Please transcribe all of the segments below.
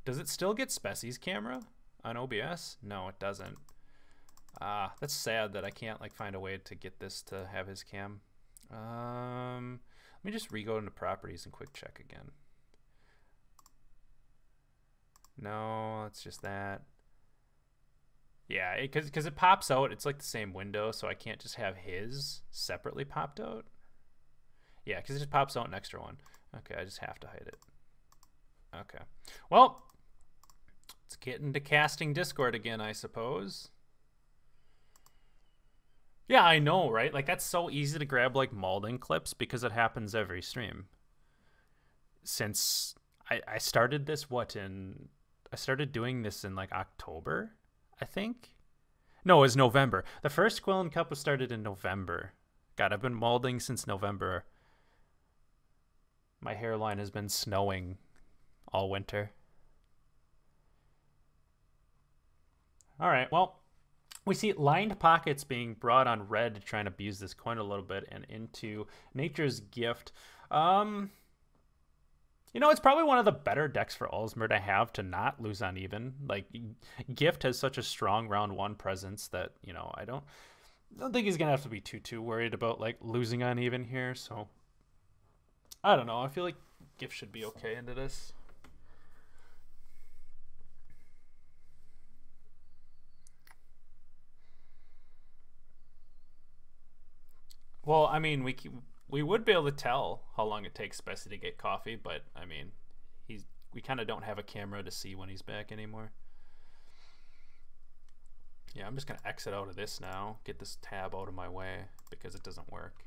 Does it still get Speci's camera on OBS? No, it doesn't. That's sad that I can't like find a way to get this to have his cam. Let me just re-go into properties and quick check again. No, it's just that. Yeah, because it pops out. It's like the same window, so I can't just have his separately popped out. Yeah, because it just pops out an extra one. Okay, I just have to hide it. Okay. Well, let's get into casting Discord again, I suppose. Yeah, I know, right? Like, that's so easy to grab, like, molding clips because it happens every stream. Since I started this, I started doing this in, like, October, I think? No, it was November. The first Quill Cup was started in November. God, I've been molding since November. My hairline has been snowing all winter. All right, well, we see lined pockets being brought on red to try and abuse this coin a little bit and into Nature's Gift. You know, it's probably one of the better decks for Olsmer to have to not lose on even. Like, Gift has such a strong round one presence that, you know, I don't think he's going to have to be too worried about, like, losing on even here. So, I don't know. I feel like Gift should be okay into this. Well, I mean, we would be able to tell how long it takes Speci to get coffee, but I mean, we kind of don't have a camera to see when he's back anymore. Yeah, I'm just gonna exit out of this now, get this tab out of my way because it doesn't work.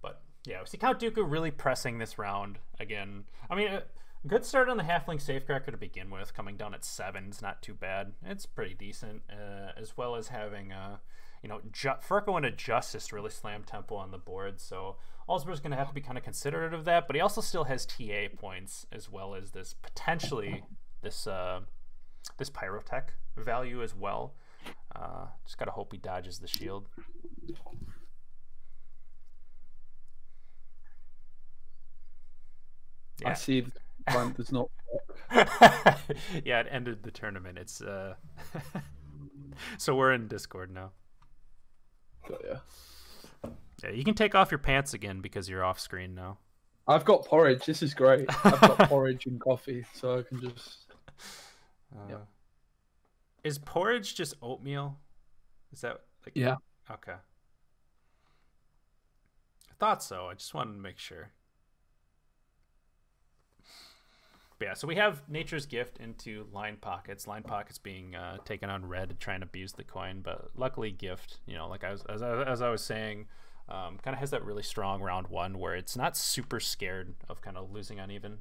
But yeah, we see Count-Dooku really pressing this round again. I mean, a good start on the Halfling Safecracker to begin with, coming down at 7 is not too bad. It's pretty decent, as well as having you know, Furko into Justice really slam tempo on the board, so Olsmer's going to have to be kind of considerate of that, but he also still has TA points as well as this potentially this Pyrotech value as well. Just got to hope he dodges the shield. Yeah. I see the Gwent does not Yeah, it ended the tournament. It's so we're in Discord now. Yeah, you can take off your pants again because you're off screen now. I've got porridge. This is great. I've got porridge and coffee, so I can just. Is porridge just oatmeal? Is that like? Yeah. Okay. I thought so. I just wanted to make sure. But yeah, so we have Nature's Gift into line pockets. Line pockets being taken on red to try and abuse the coin, but luckily Gift, you know, like as I was saying, kind of has that really strong round one where it's not super scared of kind of losing uneven.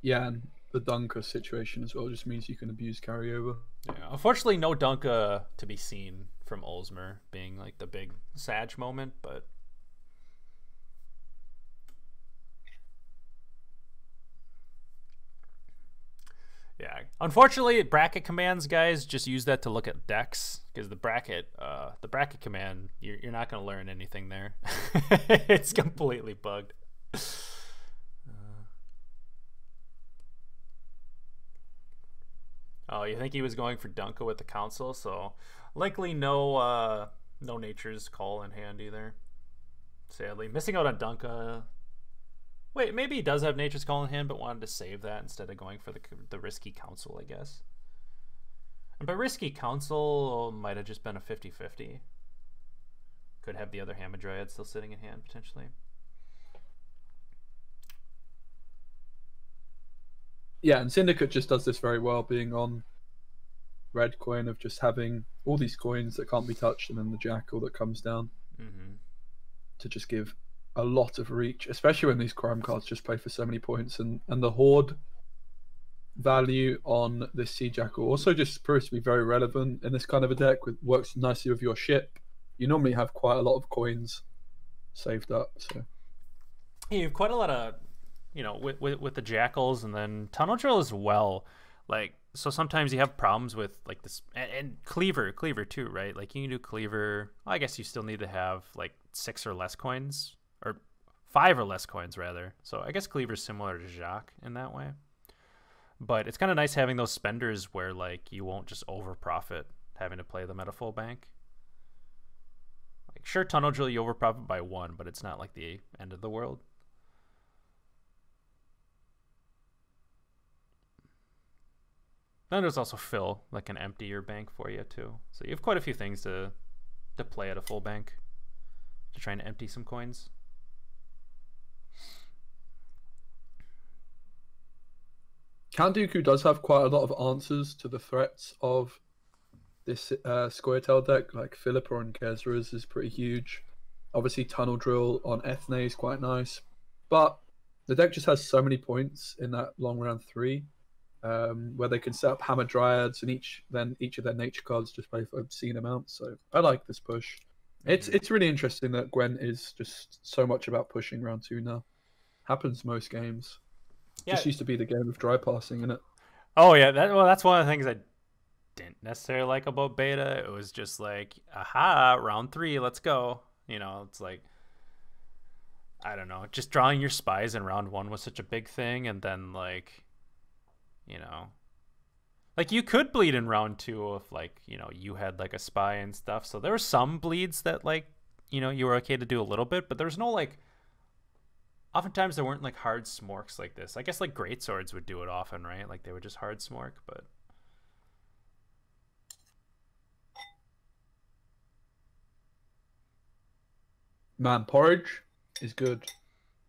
Yeah, and the Dunker situation as well just means you can abuse carryover. Yeah, unfortunately, no Dunker to be seen from Olsmer being like the big Sag moment, but. Yeah, unfortunately, bracket commands, guys, just use that to look at decks because the bracket command, you're not going to learn anything there. It's completely bugged. Oh, you think he was going for Dunka with the council? So likely no Nature's Call in hand either. Sadly, missing out on Dunka. Wait, maybe he does have Nature's Call in hand, but wanted to save that instead of going for the risky council, I guess. And by risky council, might have just been a 50-50. Could have the other Hamadryad still sitting in hand, potentially. Yeah, and Syndicate just does this very well, being on red coin of just having all these coins that can't be touched and then the Jackal that comes down to just give a lot of reach, especially when these crime cards just play for so many points, and the Horde value on this Sea Jackal also just proves to be very relevant in this kind of a deck. Works nicely with your ship. You normally have quite a lot of coins saved up, so yeah, you have quite a lot of, you know, with the Jackals, and then Tunnel Drill as well. Like, so sometimes you have problems with like this, and Cleaver too, right? Like you can do Cleaver. Well, I guess you still need to have like 6 or less coins. Or 5 or less coins, rather. So I guess Cleaver's similar to Jacques in that way. But it's kind of nice having those spenders where like you won't just over profit having to play them at a full bank. Like sure, Tunnel Drill you over profit by 1, but it's not like the end of the world. Then there's also Fill, that can empty your bank for you too. So you have quite a few things to play at a full bank to try and empty some coins. Count-Dooku does have quite a lot of answers to the threats of this Square Tail deck. Like Philippa on Gezra's is pretty huge. Obviously, Tunnel Drill on Ethne is quite nice. But the deck just has so many points in that long round 3. Where they can set up Hammer Dryads, and each of their nature cards just play for obscene amounts. So I like this push. It's really interesting that Gwent is just so much about pushing round 2 now. Happens most games. Yeah. Just used to be the game of dry passing, innit? Oh yeah, that's one of the things I didn't necessarily like about beta. It was just like, aha, round 3, let's go. You know, it's like, I don't know, just drawing your spies in round 1 was such a big thing, and then like, you know, like you could bleed in round 2 if like, you know, you had like a spy and stuff. So there were some bleeds that like, you know, you were okay to do a little bit, but there's no like, oftentimes there weren't like hard smorks like this. I guess like greatswords would do it often, right? Like they would just hard smork, but man, porridge is good.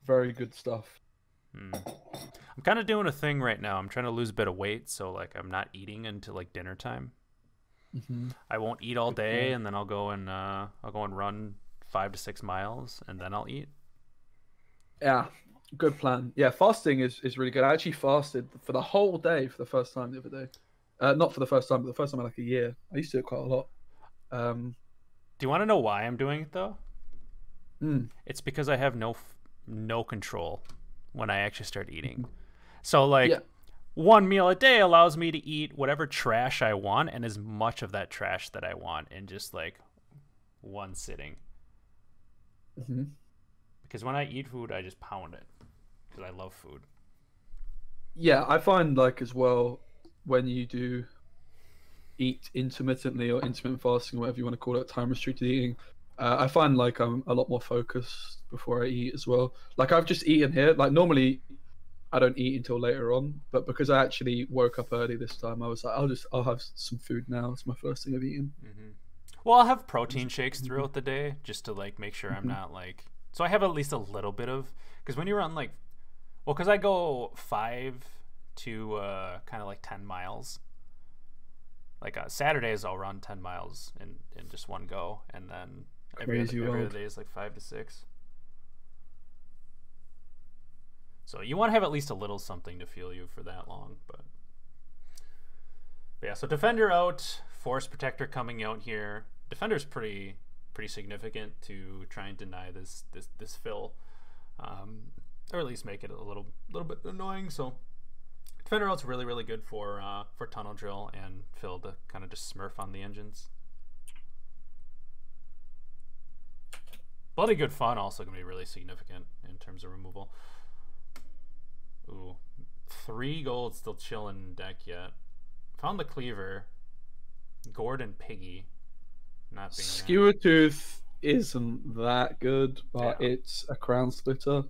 Very good stuff. I'm kind of doing a thing right now. I'm trying to lose a bit of weight, so like I'm not eating until like dinner time. I won't eat all day, and then I'll go and run 5 to 6 miles, and then I'll eat. Yeah, good plan. Yeah, fasting is really good. I actually fasted for the whole day for the first time the other day. Not for the first time, but the first time in like a year. I used to do it quite a lot. Do you want to know why I'm doing it though? It's because I have no control when I actually start eating. So like 1 meal a day allows me to eat whatever trash I want and as much of that trash that I want in just like one sitting. Because when I eat food, I just pound it because I love food. Yeah, I find like as well when you do eat intermittently or intermittent fasting, whatever you want to call it, time restricted eating, I find like I'm a lot more focused before I eat as well. Like I've just eaten here. Like normally I don't eat until later on, but because I actually woke up early this time, I was like, I'll have some food now. It's my first thing I've eaten. Well, I'll have protein shakes throughout the day just to like make sure I'm not like, so I have at least a little bit of, because when you run like, well, because I go 5 to kind of like 10 miles. Like Saturdays I'll run 10 miles in just one go, and then every other day is like 5 to 6. So you want to have at least a little something to fuel you for that long. But yeah, so Defender out, Force Protector coming out here. Defender's pretty significant to try and deny this fill, or at least make it a little bit annoying. So Defender out's really good for Tunnel Drill and Phil to kind of just smurf on the engines. Bloody Good Fun also going to be really significant in terms of removal. Ooh, 3 gold still chilling in deck yet. Found the Cleaver. Gord and Piggy. Not being Skewer Tooth isn't that good, but it's a crown splitter.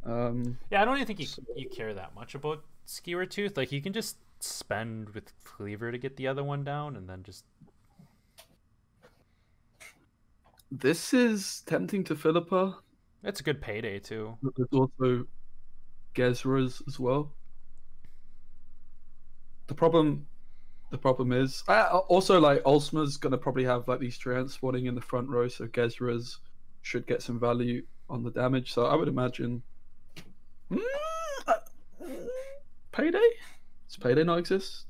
Yeah, I don't even think you care that much about Skewer Tooth. Like you can just spend with Cleaver to get the other one down, and then just. This is tempting to Philippa. It's a good payday too. There's also Gezra's as well. The problem is also like Olsmer's gonna probably have like these treants spawning in the front row, so Gezra's should get some value on the damage. So I would imagine payday. Does payday not exist?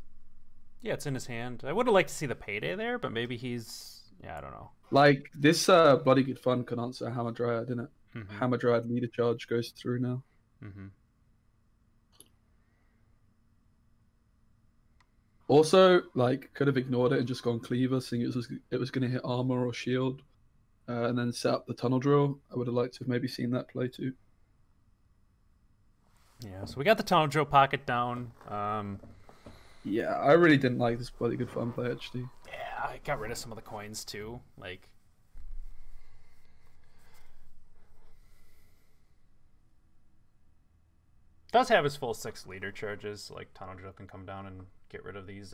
Yeah, it's in his hand. I would have liked to see the payday there, but maybe he's I don't know. Like this Bloody Good Fun can answer Hammer Dryad, didn't it? Hammer Dryad leader charge goes through now. Also, like, could have ignored it and just gone Cleaver, seeing it was going to hit armor or shield, and then set up the Tunnel Drill. I would have liked to have maybe seen that play too. Yeah, so we got the Tunnel Drill pocket down. Yeah, I really didn't like this bloody good fun play, actually. Yeah, I got rid of some of the coins, too. Like... does have his full 6 leader charges. Like, Tunnel Drill can come down and get rid of these,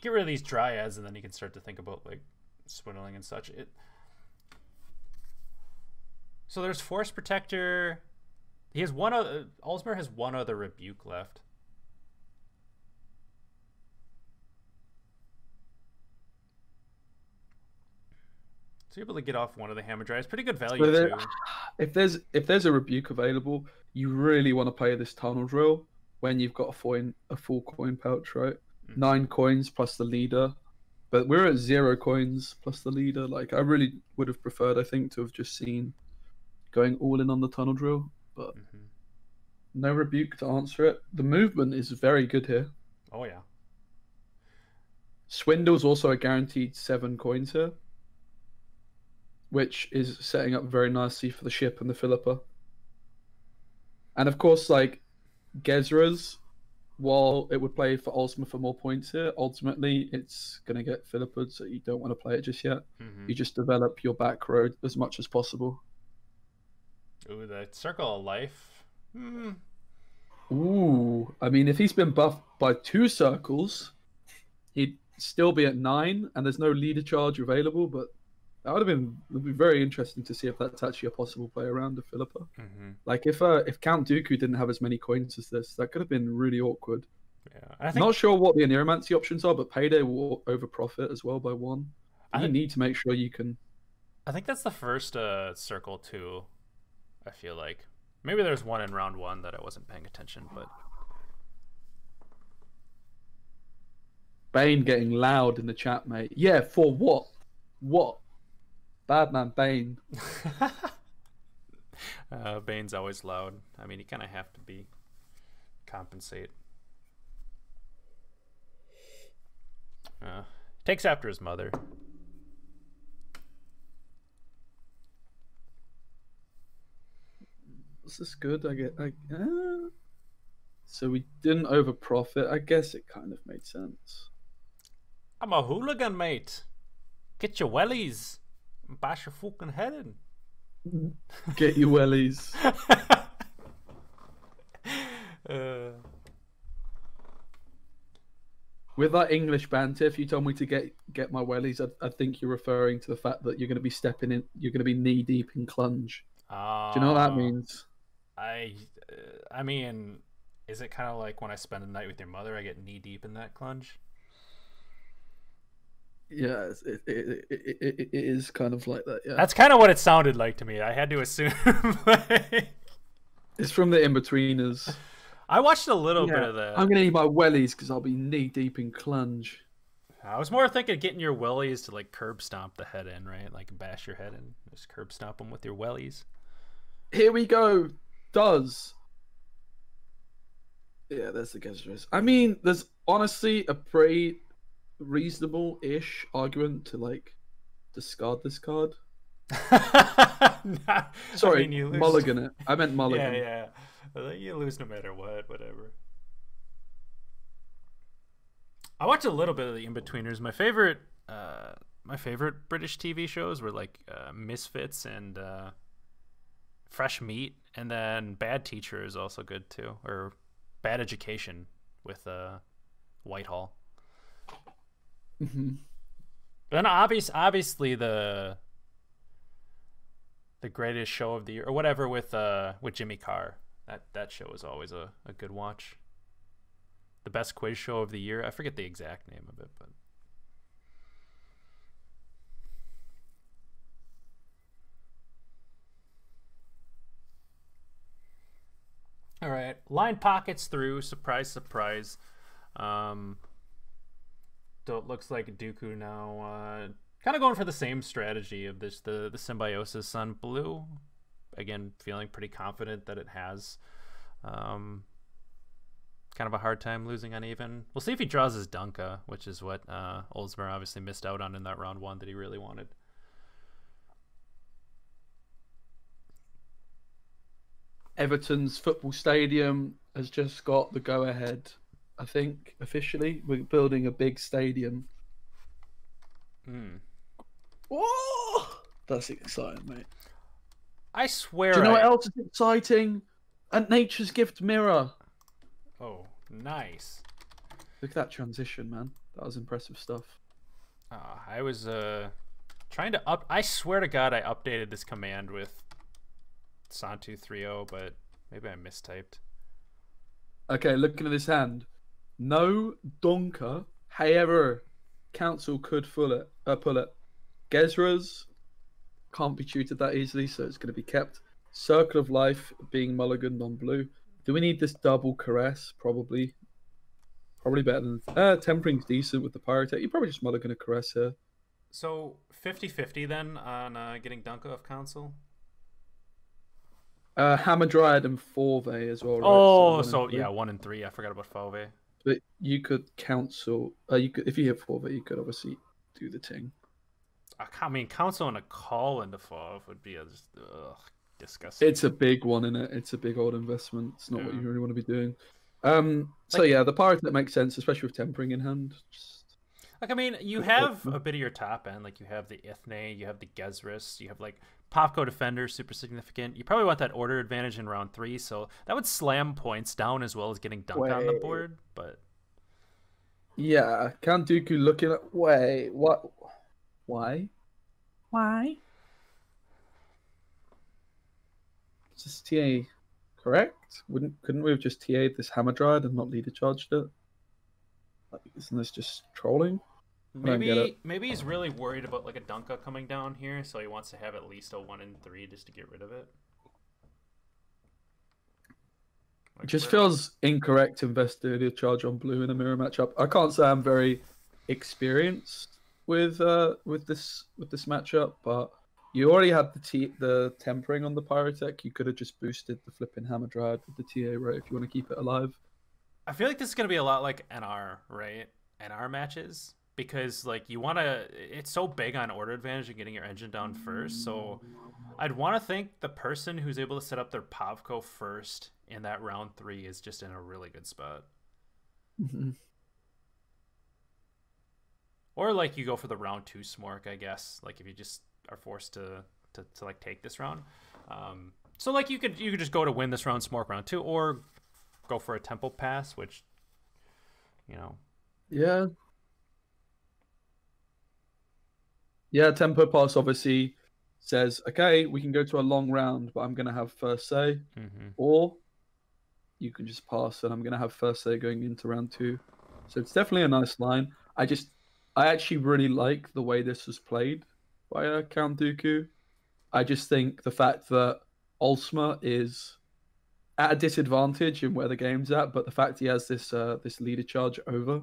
dryads, and then you can start to think about, like, swindling and such. So there's Force Protector. He has one other... Olsmer has one other Rebuke left. So you're able to get off one of the Hammer Dryas. Pretty good value, too. If there's a Rebuke available, you really want to play this Tunnel Drill when you've got a full coin pouch, right? 9 coins plus the leader. But we're at 0 coins plus the leader. Like, I really would have preferred, I think, to have just seen going all in on the Tunnel Drill. But no Rebuke to answer it. The movement is very good here. Oh, yeah. Swindle's also a guaranteed 7 coins here, which is setting up very nicely for the ship and the Philippa. And of course, like, Gezra's, while it would play for Olsmer for more points here, ultimately it's going to get Philippa, so you don't want to play it just yet. You just develop your back road as much as possible. Ooh, the Circle of Life. Ooh, I mean, if he's been buffed by 2 circles, he'd still be at 9, and there's no leader charge available, but that would be very interesting to see if that's actually a possible play around the Philippa. Like, if Count-Dooku didn't have as many coins as this, that could have been really awkward. Yeah, I think... Not sure what the Aneromancy options are, but Payday will over profit as well by 1. You need to make sure you can... I think that's the first circle, too, I feel like. Maybe there's one in round 1 that I wasn't paying attention, but... Bane getting loud in the chat, mate. Yeah, for what? What? Bad man Bane. Bane's always loud. I mean, you kind of have to compensate. Takes after his mother. This is good. So we didn't over profit. I guess it kind of made sense. I'm a hooligan, mate. Get your wellies. Bash your fucking head in. Get your wellies. With that English banter, if you told me to get my wellies, I think you're referring to the fact that you're going to be stepping in, you're going to be knee deep in clunge. Do you know what that means? I mean, is it kind of like when I spend a night with your mother, I get knee deep in that clunge? Yeah, it is kind of like that. Yeah, that's kind of what it sounded like to me. I had to assume. It's from the Inbetweeners. I watched a little bit of that. I'm gonna need my wellies because I'll be knee deep in clunge. I was more thinking getting your wellies to like curb stomp the head in, right? Like bash your head in, just curb stomp them with your wellies. Here we go. Yeah, there's the Gezras. I mean, there's honestly a pretty reasonable-ish argument to like discard this card. Sorry, I mean, you lose. Mulligan it. I meant mulligan. Yeah. You lose no matter what, whatever. I watched a little bit of the Inbetweeners. My favorite British TV shows were like Misfits and Fresh Meat, and then Bad Teacher is also good too, or Bad Education with Whitehall. Then obviously the greatest show of the year or whatever with Jimmy Carr. That show is always a good watch. The best quiz show of the year. I forget the exact name of it, but all right, line pockets through. Surprise, surprise. So it looks like Dooku now kind of going for the same strategy of the Symbiosis Sun Blue. Again, feeling pretty confident that it has kind of a hard time losing uneven. We'll see if he draws his Dunka, which is what Olsmer obviously missed out on in that round 1 that he really wanted. Everton's football stadium has just got the go-ahead. I think officially we're building a big stadium. Whoa! That's exciting, mate. I swear. Do you know what else is exciting? A Nature's Gift mirror. Oh, nice. Look at that transition, man. That was impressive stuff. I was trying to I swear to God, I updated this command with Santu 3.0, but maybe I mistyped. Okay, looking at this hand. No Donker. However, Council could pull it. Gezra's can't be tutored that easily, so it's going to be kept. Circle of Life being mulliganed on blue. Do we need this double caress? Probably. Probably better than... Tempering's decent with the Pyrotech. You're probably just mulligan a caress here. So 50-50 then on getting Dunker of Council? Hammer Dryad and Forve as well. Right? Oh, so yeah, 1 and 3. I forgot about Forve. But you could Council... you could, if you hit Forve, you could obviously do the ting. I mean, Council and a call into Forve would be just disgusting. It's a big one, isn't it? It's a big old investment. It's not what you really want to be doing. So yeah, the Pyrotech makes sense, especially with Tempering in hand. Like, I mean, you have a bit of your top end. Like, you have the Ithne, you have the Gezris, you have, like, Popco Defender, super significant. You probably want that order advantage in round 3, so that would slam points down as well as getting Dunk on the board, but... Yeah, Count-Dooku looking at... Wait, what? Why? Is this TA correct? Couldn't we have just TA'd this Hammer Dryad and not leader charged it? Like, isn't this just trolling? Maybe he's really worried about like a Dunka coming down here, so he wants to have at least a 1 and 3 just to get rid of it. Like, it just feels incorrect to invest a charge on blue in a mirror matchup. I can't say I'm very experienced with this matchup, but you already had the tempering on the Pyrotech. You could have just boosted the flipping Hammer Dryad with the TA, right? If you want to keep it alive. I feel like this is gonna be a lot like NR, right? NR matches, because like you want to. It's so big on order advantage and getting your engine down first. So I'd want to think the person who's able to set up their Pavco first in that round 3 is just in a really good spot. Mm-hmm. Or like you go for the round 2 smork, I guess. Like if you just are forced to like take this round. So like you could just go to win this round smork round 2, or go for a tempo pass, which, you know. Yeah, tempo pass obviously says, okay, we can go to a long round, but I'm going to have first say. Mm-hmm. Or you can just pass and I'm going to have first say going into round 2. So it's definitely a nice line. I actually really like the way this was played by Count-Dooku. I just think the fact that Olsmer is at a disadvantage in where the game's at, but the fact he has this this leader charge over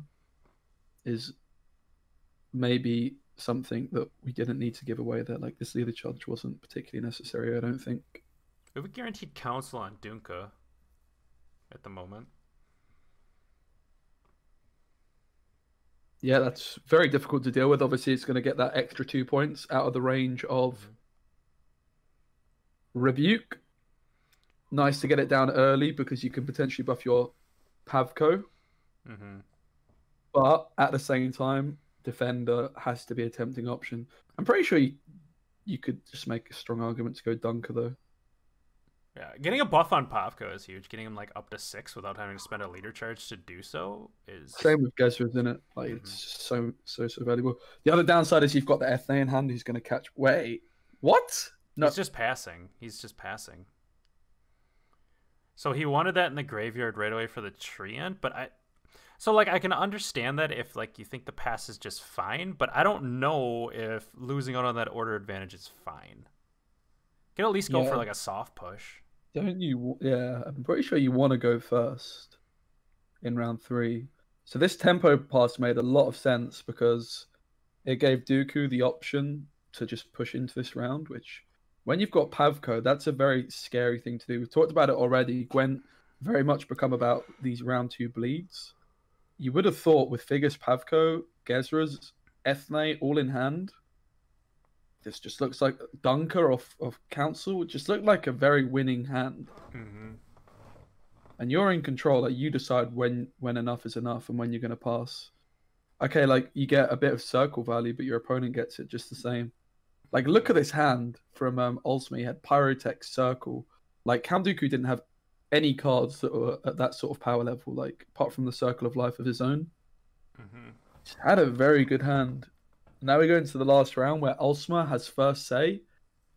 is maybe something that we didn't need to give away there. Like, this leader charge wasn't particularly necessary, I don't think. We have a guaranteed council on Dunka at the moment. Yeah, that's very difficult to deal with. Obviously, it's going to get that extra 2 points out of the range of Rebuke. Nice to get it down early because you can potentially buff your Pavco. Mm-hmm. But at the same time, Defender has to be a tempting option. I'm pretty sure you could just make a strong argument to go Dunker, though. Yeah, getting a buff on Pavco is huge. Getting him like up to 6 without having to spend a leader charge to do so is... Same with Gezra, isn't it? Like, it's just so valuable. The other downside is you've got the Ethne in hand who's going to catch... Wait, what? No. He's just passing. So he wanted that in the graveyard right away for the tree end, but So, like, I can understand that if, like, you think the pass is just fine, but I don't know if losing out on that order advantage is fine. You can at least go for, like, a soft push. Don't you? Yeah, I'm pretty sure you want to go first in round 3. So this tempo pass made a lot of sense because it gave Dooku the option to just push into this round, which, when you've got Pavco, that's a very scary thing to do. We've talked about it already. Gwent very much become about these round 2 bleeds. You would have thought with Figures, Pavco, Gezra's, Ethne all in hand, this just looks like Dunker of Council. It just looked like a very winning hand. And you're in control. Like, you decide when enough is enough and when you're going to pass. Okay, like, you get a bit of circle value, but your opponent gets it just the same. Like, look at this hand from Olsmer. He had Pyrotech, Circle. Like, Count-Dooku didn't have any cards that were at that sort of power level, like, apart from the Circle of Life of his own. Just had a very good hand. Now we go into the last round where Olsmer has first say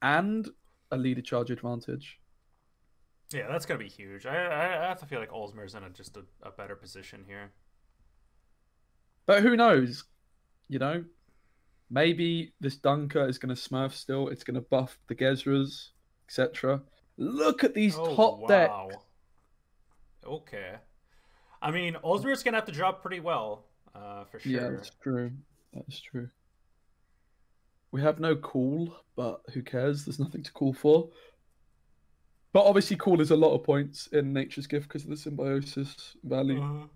and a leader charge advantage. Yeah, that's going to be huge. I have to feel like Olsmer's in just a better position here. But who knows? You know? Maybe this Dunker is going to smurf still. It's going to buff the Gezras, etc. Look at these top decks. Okay. I mean, Olsmer's going to have to drop pretty well, for sure. Yeah, that's true. That's true. We have no cool, but who cares? There's nothing to call for. But obviously cool is a lot of points in Nature's Gift because of the symbiosis value.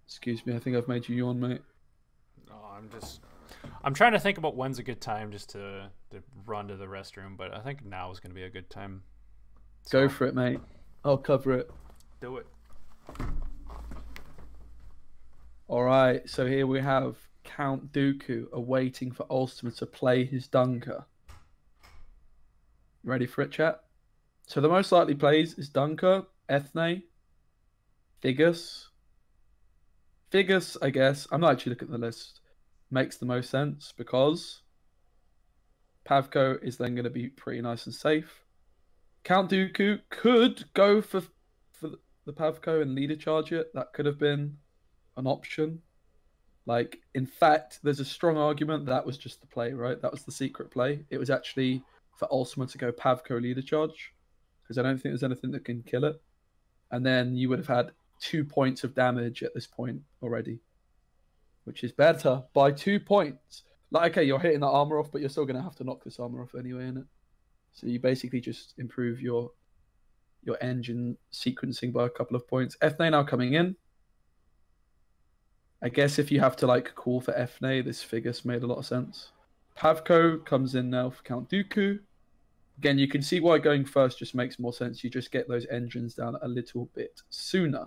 Excuse me, I think I've made you yawn, mate. No, I'm trying to think about when's a good time just to run to the restroom, but I think now is going to be a good time. So, go for it, mate. I'll cover it. Do it. All right, so here we have Count-Dooku awaiting for Olsmer to play his Dunker. Ready for it, chat? So the most likely plays is Dunker, Ethne, Figus. Figus, I guess, I'm not actually looking at the list, makes the most sense because Pavko is then going to be pretty nice and safe. Count-Dooku could go for the Pavko and leader charge it. That could have been an option. Like, in fact, there's a strong argument that was just the play, right? That was the secret play. It was actually for Olsmer to go Pavko leader charge because I don't think there's anything that can kill it. And then you would have had 2 points of damage at this point already, which is better by 2 points. Like, okay, you're hitting the armor off, but you're still going to have to knock this armor off anyway, innit? So you basically just improve your engine sequencing by a couple of points. Ethne now coming in. I guess if you have to like call for Ethne, this Figus made a lot of sense. Pavko comes in now for Count-Dooku. Again, you can see why going first just makes more sense. You just get those engines down a little bit sooner.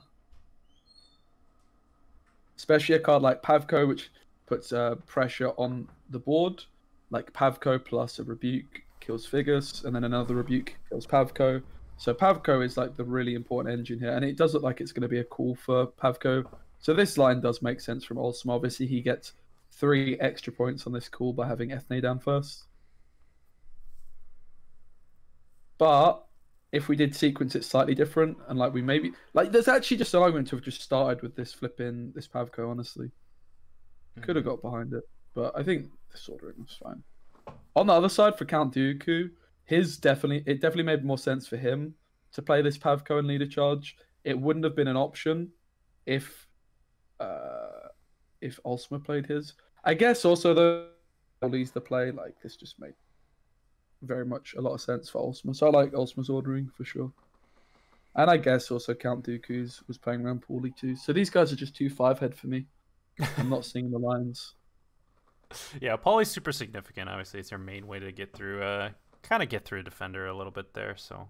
Especially a card like Pavko, which puts pressure on the board. Like Pavko plus a Rebuke kills Figus, and then another Rebuke kills Pavko. So Pavko is like the really important engine here, and it does look like it's going to be a call for Pavko. So this line does make sense from Olsmer. Obviously, he gets 3 extra points on this call by having Ethne down first. But if we did sequence it slightly different, and like we maybe like, there's actually just an argument to have just started with this flipping this Pavko. Honestly, could have got behind it, but I think this ordering was fine. On the other side for Count-Dooku, it definitely made more sense for him to play this Pavko and leader charge. It wouldn't have been an option if Olsmer played his. I guess also though, leads the play, like this just made very much a lot of sense for Olsmer. So I like Olsmer's ordering for sure. And I guess also Count-Dooku's was playing around poorly too. So these guys are just too 5-head for me. I'm not seeing the lines. Yeah, Poly's super significant. Obviously, it's their main way to get through, kind of get through a defender a little bit there. So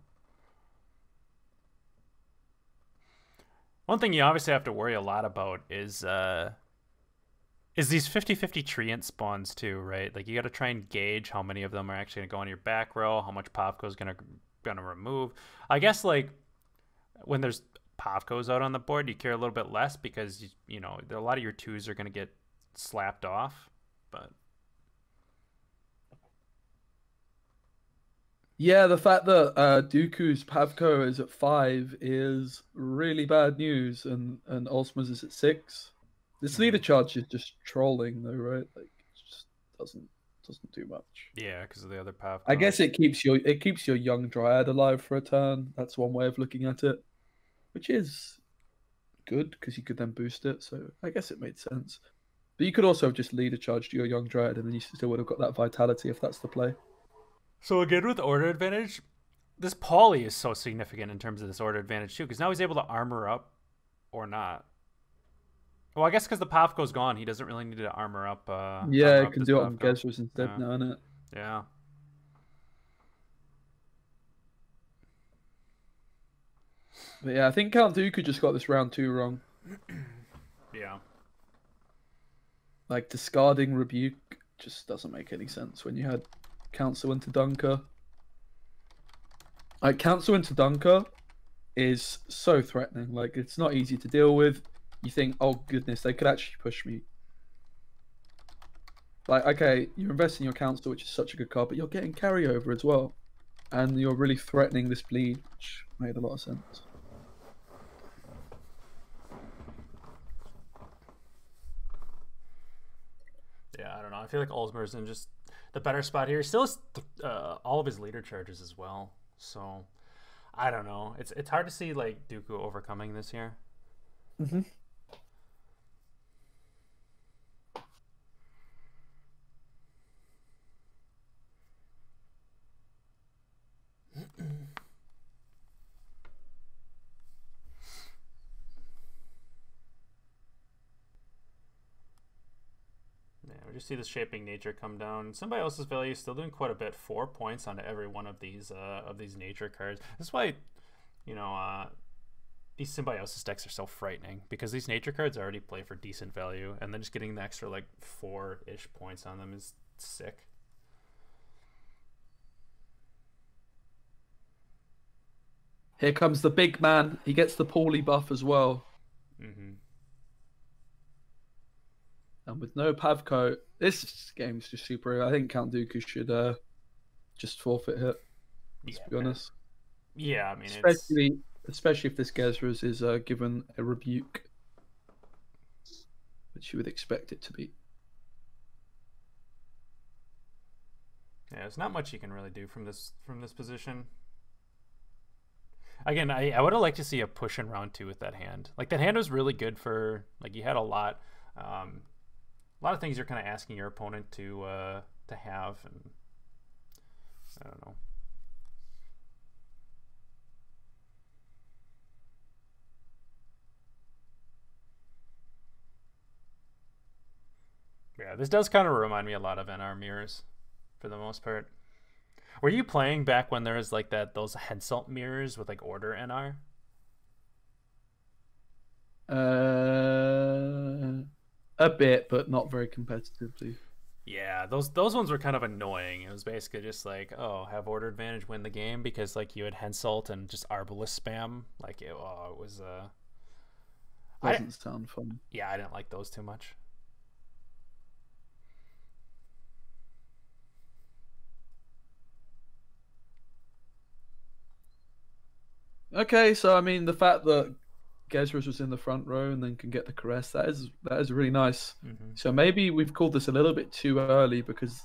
one thing you obviously have to worry a lot about is these 50-50 treant spawns too, right? Like you got to try and gauge how many of them are actually gonna go on your back row, how much Pavko's gonna remove. I guess like when there's Pavkos out on the board, you care a little bit less because you know a lot of your 2s are gonna get slapped off. But yeah, the fact that Dooku's Pavko is at 5 is really bad news, and Olsmer's is at 6. This leader charge is just trolling, though, right? Like, it just doesn't do much. Yeah, because of the other Pavko. I guess it keeps your young Dryad alive for a turn. That's one way of looking at it, which is good because you could then boost it. So I guess it made sense. But you could also have just leader charged your young Dryad, and then you still would have got that vitality if that's the play. So again, with order advantage, this Poly is so significant in terms of this order advantage too, because now he's able to armor up or not. Well, I guess because the Pavko's gone, he doesn't really need to armor up. Yeah, Armor you up can this do it on Pavko. Gezras instead Yeah. now, innit? Yeah. But yeah, I think Count-Dooku just got this round 2 wrong. Yeah. Like, discarding Rebuke just doesn't make any sense when you had Council into Dunker. Like, Council into Dunker is so threatening. Like, it's not easy to deal with. You think, oh goodness, they could actually push me. Like, okay, you're investing your Council, which is such a good card, but you're getting carryover as well. And you're really threatening this bleed, which made a lot of sense. Yeah, I don't know. I feel like Olsmer's in just the better spot here. He still has all of his leader charges as well. So, I don't know. It's hard to see, like, Dooku overcoming this here. Mm-hmm. Yeah, we just see the shaping nature come down. Symbiosis value is still doing quite a bit. 4 points onto every one of these nature cards. That's why, you know, these symbiosis decks are so frightening, because these nature cards already play for decent value, and then just getting the extra like 4-ish points on them is sick. Here comes the big man. He gets the Paulie buff as well. Mm-hmm. And with no Pavko, this game's just super. I think Count-Dooku should just forfeit hit. Let's be honest. Yeah, I mean, especially if this Gezras is given a rebuke, which you would expect it to be. Yeah, there's not much you can really do from this position. Again, I would have liked to see a push in round 2 with that hand. Like, that hand was really good for, like, you had a lot of things you're kind of asking your opponent to have, and I don't know. Yeah, this does kind of remind me a lot of NR mirrors, for the most part. Were you playing back when there was like those Hensult mirrors with like order NR? A bit, but not very competitively. Yeah, those ones were kind of annoying. It was basically just like, oh, have order advantage, win the game, because like you had Hensult and just Arbalest spam. Like it was Doesn't sound fun. Yeah, I didn't like those too much. Okay, so I mean, the fact that Gezras was in the front row and then can get the caress, that is really nice. Mm-hmm. So maybe we've called this a little bit too early, because,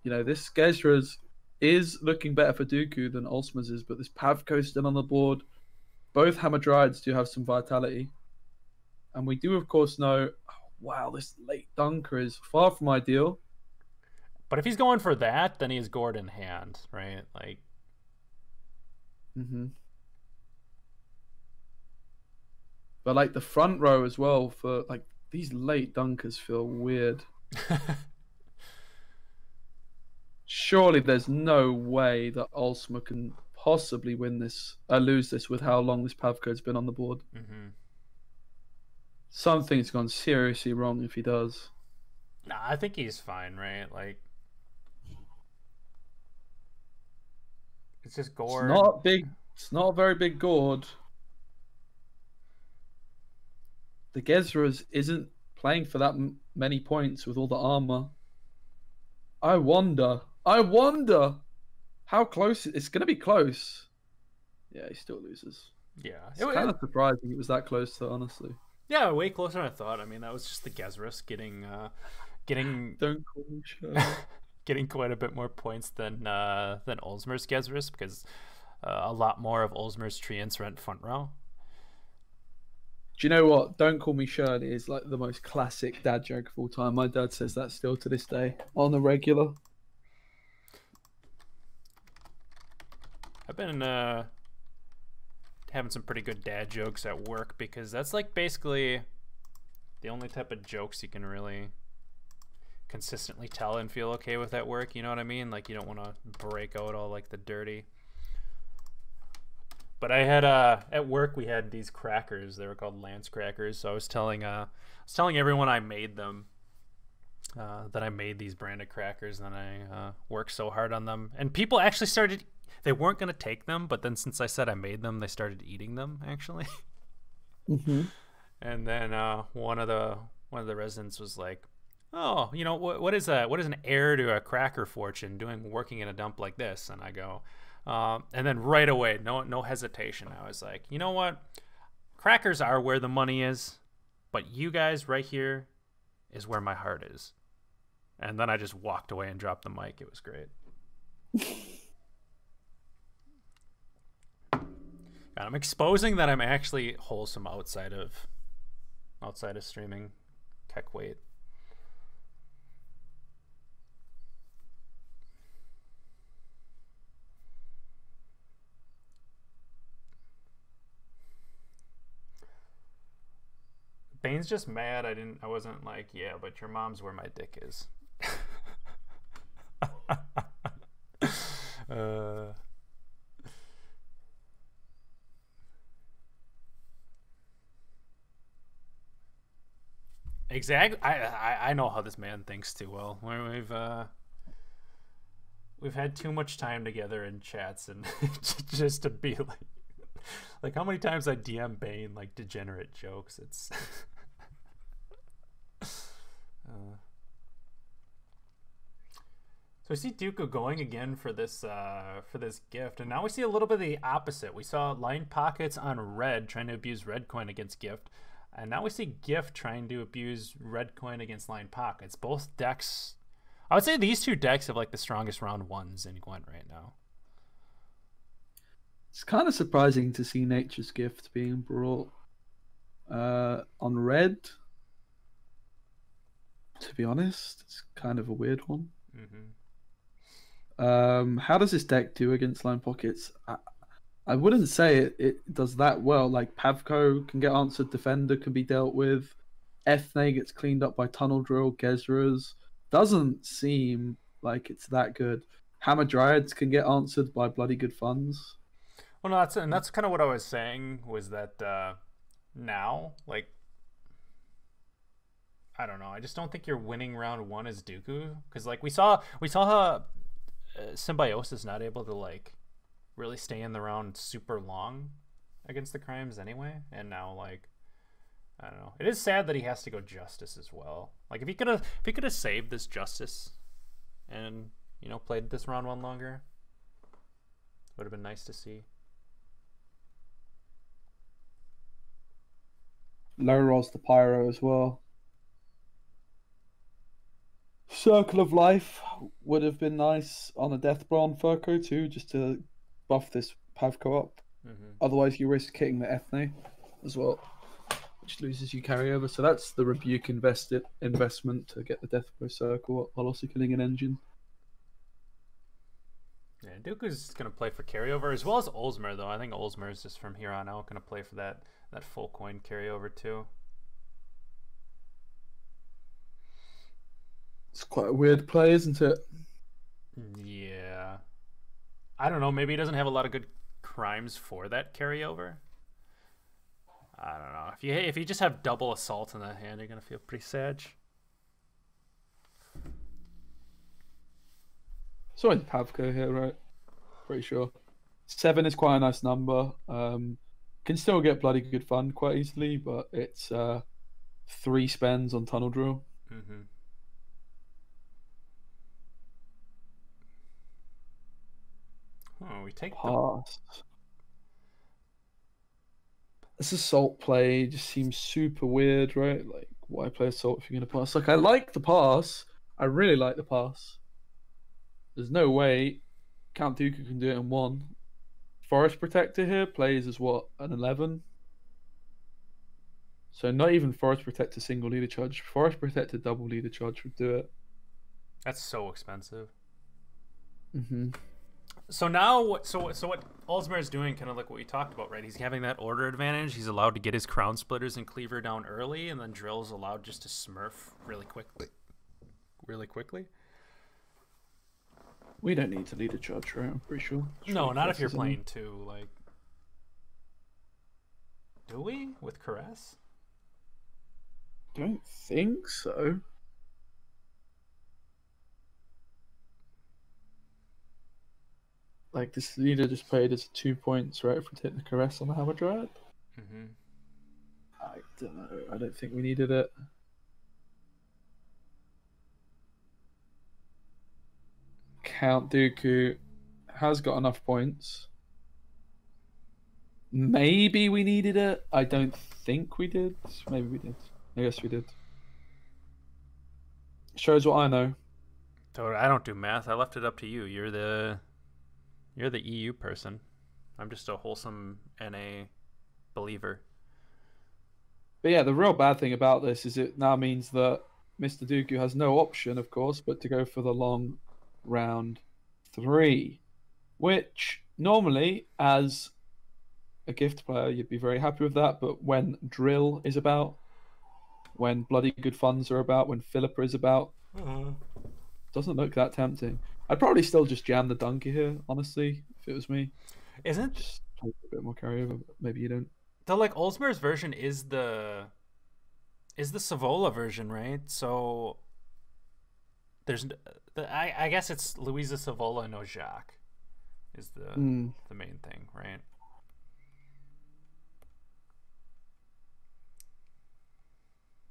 you know, this Gezras is looking better for Dooku than Olsmer's is, but this Pavko's still on the board. Both Hamadryads do have some vitality. And we do, of course, know, oh, wow, this late Dunker is far from ideal. But if he's going for that, then he has Gord in hand, right? Like, mm-hmm. But like the front row as well, for like these late Dunkers feel weird. Surely there's no way that Olsmer can possibly win this, lose this with how long this Pavko's been on the board. Mm-hmm. Something's gone seriously wrong if he does. Nah, I think he's fine, right? Like, it's just Gord. It's not big. It's not a very big Gord. The Gezras isn't playing for that many points with all the armor. I wonder how close it's going to be. Close. Yeah, he still loses. Yeah, it's kind of surprising it was that close, though, honestly. Yeah, way closer than I thought. I mean, that was just the Gezras getting Don't call me sure. getting quite a bit more points than Olsmer's Gezras, because a lot more of Olsmer's Treants went front row. Do you know what? Don't Call Me Shirley is like the most classic dad joke of all time. My dad says that still to this day on the regular. I've been having some pretty good dad jokes at work, because that's like basically the only type of jokes you can really consistently tell and feel okay with at work. You know what I mean? Like, you don't want to break out all like the dirty. But I had at work we had these crackers. They were called Lance crackers. So I was telling everyone I made them. That I made these branded crackers, and I worked so hard on them. And people actually started. They weren't gonna take them, but then since I said I made them, they started eating them actually. Mm-hmm. And then one of the residents was like, "Oh, you know what is that? What is an heir to a cracker fortune working in a dump like this?" And I go, and then right away, no hesitation, I was like, "You know what? Crackers are where the money is, but you guys right here is where my heart is." And then I just walked away and dropped the mic. It was great. God, I'm exposing that I'm actually wholesome outside of streaming. Heck, wait. Bane's just mad I wasn't like, yeah, but your mom's where my dick is. Exactly. I know how this man thinks too well. We've had too much time together in chats, and just to be like how many times I DM Bane like degenerate jokes. It's so we see Dooku going again for this gift, and now we see a little bit of the opposite. We saw Line Pockets on Red trying to abuse Red Coin against Gift, and now we see Gift trying to abuse Red Coin against Line Pockets. Both decks, I would say these two decks have like the strongest round ones in Gwent right now. It's kind of surprising to see Nature's Gift being brought on Red. To be honest, it's kind of a weird one. Mm-hmm. How does this deck do against Line Pockets? I wouldn't say it does that well. Like Pavko can get answered, Defender can be dealt with, Ethne gets cleaned up by Tunnel Drill, Gezra's. Doesn't seem like it's that good. Hammer Dryads can get answered by Bloody Good Funds. Well, no, that's kind of what I was saying, was that now, like, I don't know. I just don't think you're winning round one as Dooku, because like we saw how Symbiosis not able to like really stay in the round super long against the Crimes anyway, and now like I don't know. It is sad that he has to go Justice as well. Like if he could have saved this Justice and played this round one longer, would have been nice to see. Low rolls the Pyro as well. Circle of Life would have been nice on a Death Blow on Furco too, just to buff this Pavko up. Mm-hmm. Otherwise, you risk hitting the Ethne as well, which loses you carryover. So that's the Rebuke investment to get the Death Blow Circle while also killing an engine. Yeah, Dooku's going to play for carryover, as well as Olsmer, though. I think Olsmer is just from here on out going to play for that full coin carryover too. It's quite a weird play, isn't it? Yeah. I don't know. Maybe he doesn't have a lot of good Crimes for that carryover. I don't know. If you just have double Assault in that hand, you're going to feel pretty sad. So in Pavko here, right? Pretty sure. 7 is quite a nice number. Can still get Bloody Good Fun quite easily, but it's 3 spends on Tunnel Drill. Mm-hmm. Oh, we take pass. This Assault play just seems super weird, right? Like, why play Assault if you're going to pass? Like, I like the pass. I really like the pass. There's no way Count-Dooku can do it in 1. Forest Protector here plays as what? An 11? So not even Forest Protector single leader charge. Forest Protector double leader charge would do it. That's so expensive. Mm-hmm. So now, so what Olsmer is doing, kind of like what we talked about, right? He's having that order advantage. He's allowed to get his crown splitters and cleaver down early, and then Drill's allowed just to smurf really quickly. Really quickly. We don't need to lead a charge, right? I'm pretty sure. No, not if you're playing two. Like, do we with Caress? Don't think so. Like, this leader just played as 2 points, right, for hitting the Caress on the Hammer Dryad. Mm-hmm. I don't know. I don't think we needed it. Count-Dooku has got enough points. Maybe we needed it. I don't think we did. Maybe we did. I guess we did. Shows what I know. I don't do math. I left it up to you. You're the EU person. I'm just a wholesome NA believer. But yeah, the real bad thing about this is it now means that Mr. Dooku has no option, of course, but to go for the long round 3, which normally, as a gift player, you'd be very happy with that. But when Drill is about, when Bloody Good Funds are about, when Philippa is about, doesn't look that tempting. I'd probably still just jam the Donkey here, honestly, if it was me. Isn't just a bit more carryover? But maybe you don't. The like Olsmer's version is the Savola version, right? So there's I guess it's Louisa Savola, no Jacques, is the main thing, right?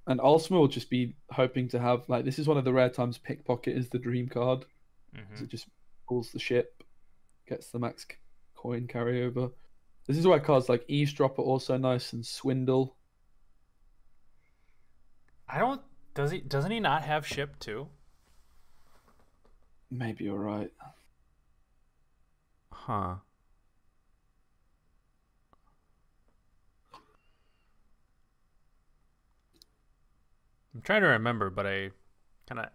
And Olsmer will just be hoping to have, like, this is one of the rare times Pickpocket is the dream card. Because it just pulls the ship, gets the max coin carryover. This is why cards like Eavesdrop are also nice, and Swindle. Doesn't he not have ship too? Maybe you're right. Huh. I'm trying to remember, but I kind of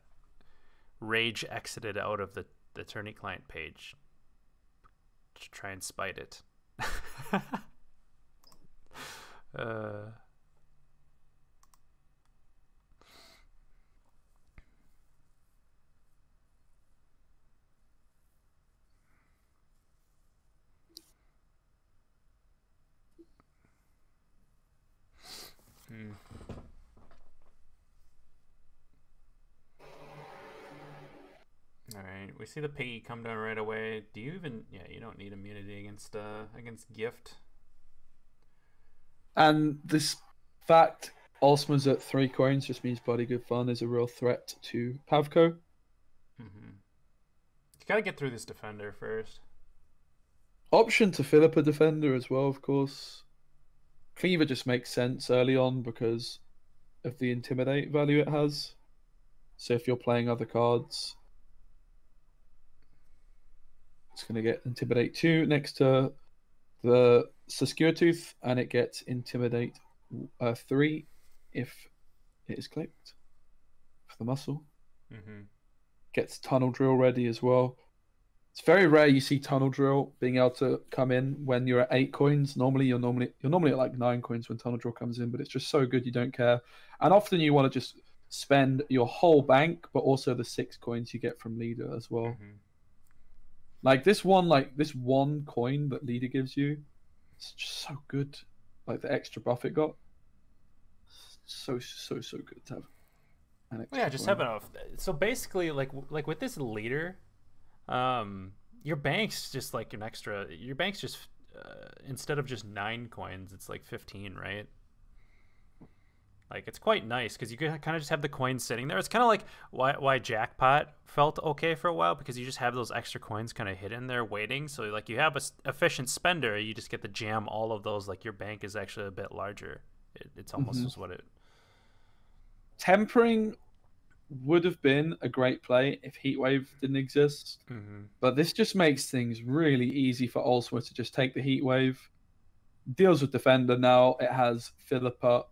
rage exited out of the attorney client page to try and spite it. All right, we see the piggy come down right away. Do you even? Yeah, you don't need immunity against gift. And this fact, Olsman's at 3 coins just means Bloody Good Fun is a real threat to Pavko. You gotta get through this defender first. Option to fill up a defender as well, of course. Cleaver just makes sense early on because of the intimidate value it has. So if you're playing other cards, it's going to get Intimidate 2 next to the Saskew-Tooth, and it gets Intimidate 3 if it is clicked for the muscle. Gets Tunnel Drill ready as well. It's very rare you see Tunnel Drill being able to come in when you're at 8 coins. Normally you're normally at like 9 coins when Tunnel Drill comes in, but it's just so good you don't care. And often you want to just spend your whole bank, but also the 6 coins you get from Leader as well. Like this one coin that Leader gives you, it's just so good. Like the extra buff it got, so good to have. Yeah, just have enough. So basically, like with this Leader, your bank's just like an extra. Your bank's just instead of just 9 coins, it's like 15, right? Like it's quite nice because you kind of just have the coins sitting there. It's kind of like why Jackpot felt okay for a while, because you just have those extra coins kind of hidden there waiting. So like you have a efficient spender, you just get to jam all of those. Like your bank is actually a bit larger. It's almost just what it. Tempering would have been a great play if Heatwave didn't exist, but this just makes things really easy for Olsmer to just take the Heatwave. Deals with Defender now. It has Philippa,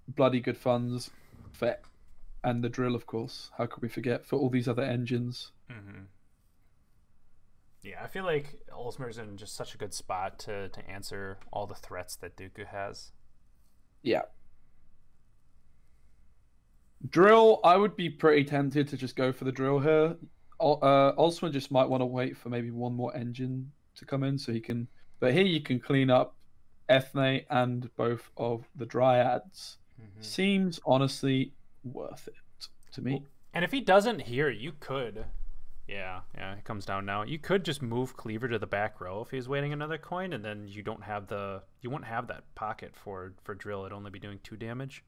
Bloody Good Funds, and the Drill, of course. How could we forget, for all these other engines? Yeah, I feel like Olsmer's in just such a good spot to answer all the threats that Dooku has. Yeah. Drill, I would be pretty tempted to just go for the drill here. Olsman just might want to wait for maybe one more engine to come in so he can. But here you can clean up Ethne and both of the dryads. Seems honestly worth it to me. And if he doesn't here, you could. Yeah, it comes down now. You could just move Cleaver to the back row if he's waiting another coin, and then you won't have that pocket for drill. It'd only be doing 2 damage.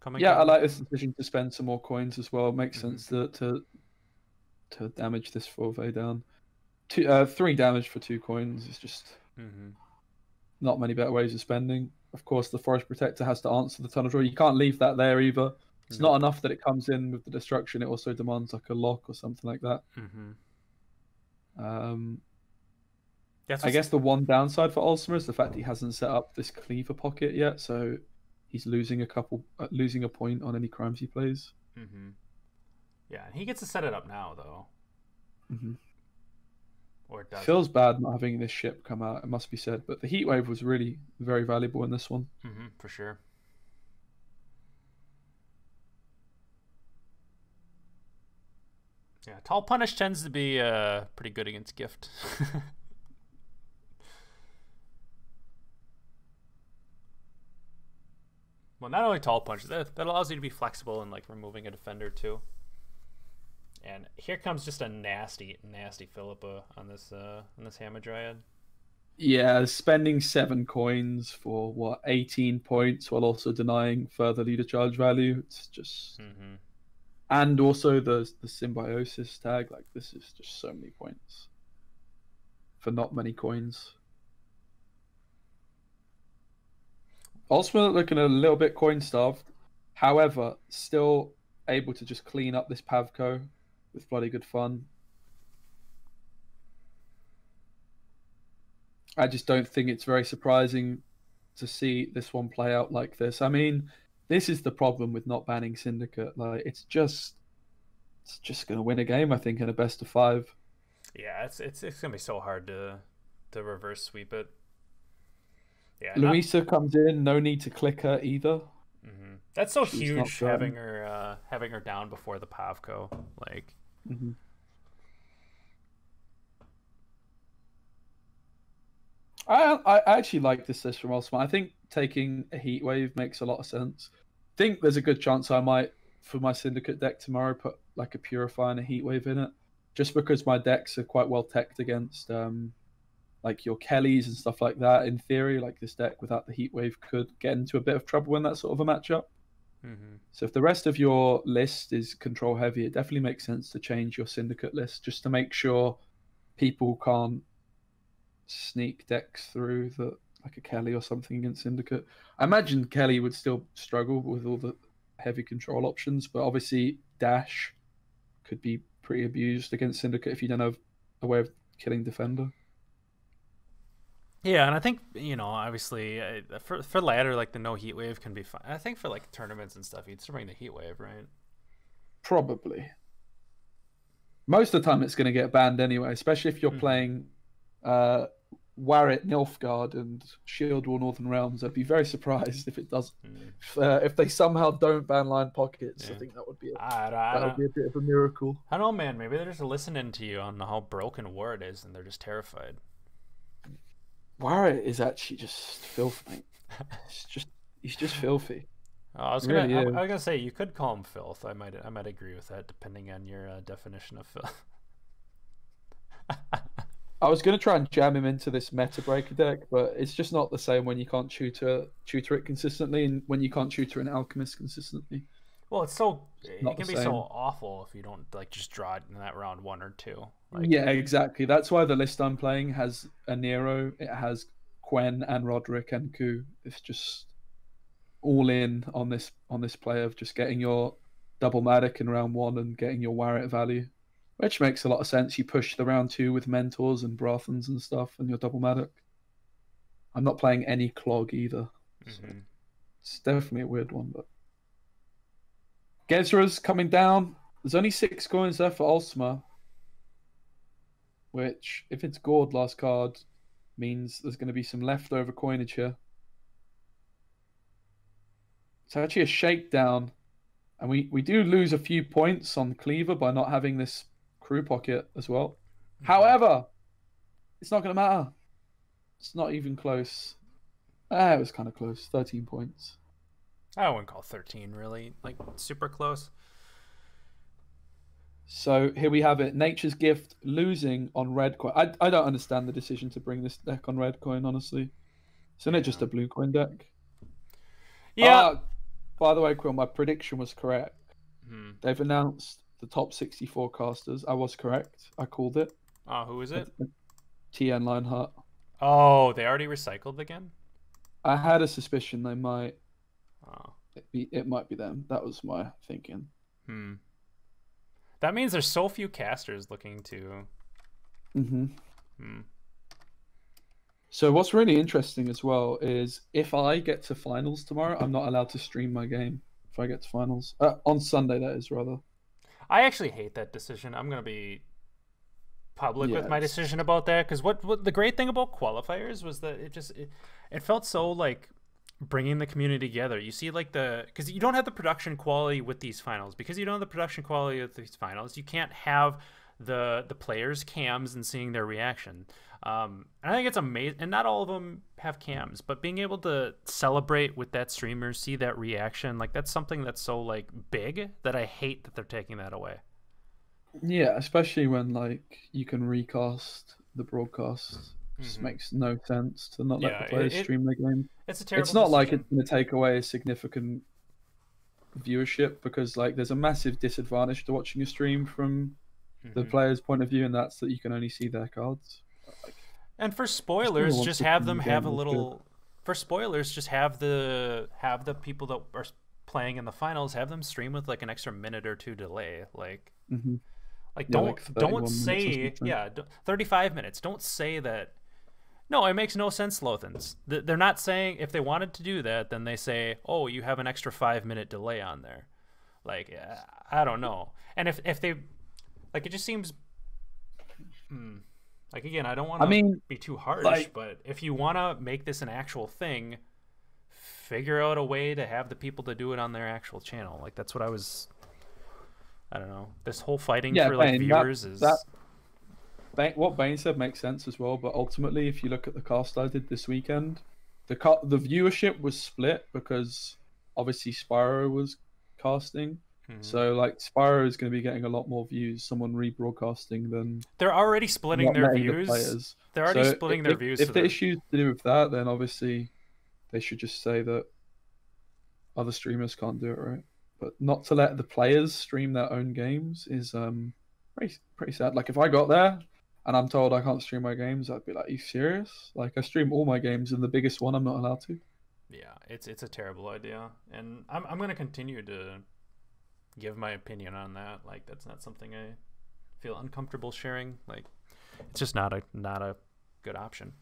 I like this decision to spend some more coins as well. It makes sense to damage this 4-way down. 3 damage for 2 coins is just not many better ways of spending. Of course, the Forest Protector has to answer the Tunnel Draw. You can't leave that there either. It's not enough that it comes in with the destruction. It also demands like a lock or something like that. I guess the one downside for Olsmer is the fact he hasn't set up this Cleaver pocket yet, so he's losing a point on any crimes he plays. Yeah, he gets to set it up now though. Or it does. Feels bad not having this ship come out, it must be said, but the Heatwave was really very valuable in this one. For sure. Yeah, Tall Punish tends to be pretty good against Gift. Well, not only Tall Punch, that allows you to be flexible and like removing a defender too. And here comes just a nasty Philippa on this Hamadryad. Yeah, spending 7 coins for what 18 points while also denying further leader charge value. It's just and also the symbiosis tag. Like this is just so many points for not many coins. Olsmer looking a little bit coin starved, however, still able to just clean up this Pavco with bloody good fun. I just don't think it's very surprising to see this one play out like this. I mean, this is the problem with not banning Syndicate. Like, it's just going to win a game, I think, in a best of 5. Yeah, it's going to be so hard to reverse sweep it. Yeah, Louisa comes in, no need to click her either. That's so huge having her down before the Pavco. Like, I actually like this list from Olsman. I think taking a Heatwave makes a lot of sense. I think there's a good chance I might, for my Syndicate deck tomorrow, put like a Purify and a Heatwave in it, just because my decks are quite well teched against like your Kellys and stuff like that. In theory, like this deck without the Heatwave could get into a bit of trouble in that sort of a matchup. So if the rest of your list is control heavy, it definitely makes sense to change your Syndicate list just to make sure people can't sneak decks through like a Kelly or something against Syndicate. I imagine Kelly would still struggle with all the heavy control options, but obviously Dash could be pretty abused against Syndicate if you don't have a way of killing Defender. Yeah, and I think, obviously, for ladder, like, the no Heatwave can be fine. I think for, like, tournaments and stuff, you'd still bring the Heatwave, right? Probably. Most of the time it's going to get banned anyway, especially if you're playing Warrett, Nilfgaard, and Shield Wall Northern Realms. I'd be very surprised if it doesn't. If they somehow don't ban line pockets, I think that would be a bit of a miracle. I don't know, man. Maybe they're just listening to you on how broken Warrett is, and they're just terrified. Warrett is actually just filth, mate. He's just filthy. I was gonna say you could call him filth. I might agree with that, depending on your definition of filth. I was gonna try and jam him into this meta breaker deck, but it's just not the same when you can't tutor it consistently, and when you can't tutor an alchemist consistently. Well, it can be so awful if you don't like just draw it in that round 1 or 2. Like, yeah, exactly. That's why the list I'm playing has a Nero, it has Quen and Roderick and Ku. It's just all in on this play of just getting your double Matic in round 1 and getting your Warrett value, which makes a lot of sense. You push the round 2 with Mentors and Brothans and stuff and your double Matic. I'm not playing any Clog either. So it's definitely a weird one, but Gezra's coming down. There's only 6 coins there for Olsmer. which, if it's gored last card, means there's going to be some leftover coinage here. It's actually a shakedown, and we do lose a few points on Cleaver by not having this crew pocket as well. However, it's not going to matter. It's not even close. It was kind of close. 13 points. I wouldn't call 13 really like super close. So here we have it. Nature's Gift losing on red coin. I don't understand the decision to bring this deck on red coin, honestly. Isn't it just a blue coin deck? Yeah. By the way, Quill, my prediction was correct. They've announced the top 64 casters. I was correct. I called it. Oh, who is it? TN Lionheart. Oh, they already recycled again? I had a suspicion they might. Oh. It might be them. That was my thinking. That means there's so few casters looking to. So what's really interesting as well is if I get to finals tomorrow, I'm not allowed to stream my game. If I get to finals on Sunday, that is rather. I actually hate that decision. I'm gonna be public with my decision about that, because what the great thing about qualifiers was that it felt so like bringing the community together. You see, like because you don't have the production quality with these finals. Because you don't have the production quality with these finals, you can't have the players' cams and seeing their reaction. And I think it's amazing. And not all of them have cams, but being able to celebrate with that streamer, see that reaction, like that's something that's so like big that I hate that they're taking that away. Yeah, especially when like you can recast the broadcast. Just makes no sense to not let the players stream their game. It's a terrible It's not decision. like it's going to take away a significant viewership, because like there's a massive disadvantage to watching a stream from the player's point of view, and that's that you can only see their cards. And for spoilers, just have them have a little. For spoilers, just have the people that are playing in the finals have them stream with like an extra minute or two delay, like. Like don't say 35 minutes. Don't say that. No, it makes no sense, Lothans. They're not saying, if they wanted to do that, then they say, oh, you have an extra 5-minute delay on there. Like, I don't know. And if they, like, it just seems, like, again, I don't want to be too harsh, but if you want to make this an actual thing, figure out a way to have the people to do it on their actual channel. Like, that's what I was, I don't know. This whole fighting for like viewers is. What Bane said makes sense as well, but ultimately, if you look at the cast I did this weekend, the viewership was split because obviously Spyro was casting, so like Spyro is going to be getting a lot more views. Someone rebroadcasting than they're already splitting their views. They're already splitting their views. If the issue's to do with that, then obviously they should just say that other streamers can't do it, right? But not to let the players stream their own games is pretty sad. Like if I got there and I'm told I can't stream my games, I'd be like, are you serious? Like I stream all my games, and the biggest one I'm not allowed to. Yeah, it's a terrible idea, and I'm gonna continue to give my opinion on that. Like that's not something I feel uncomfortable sharing. Like it's just not a good option.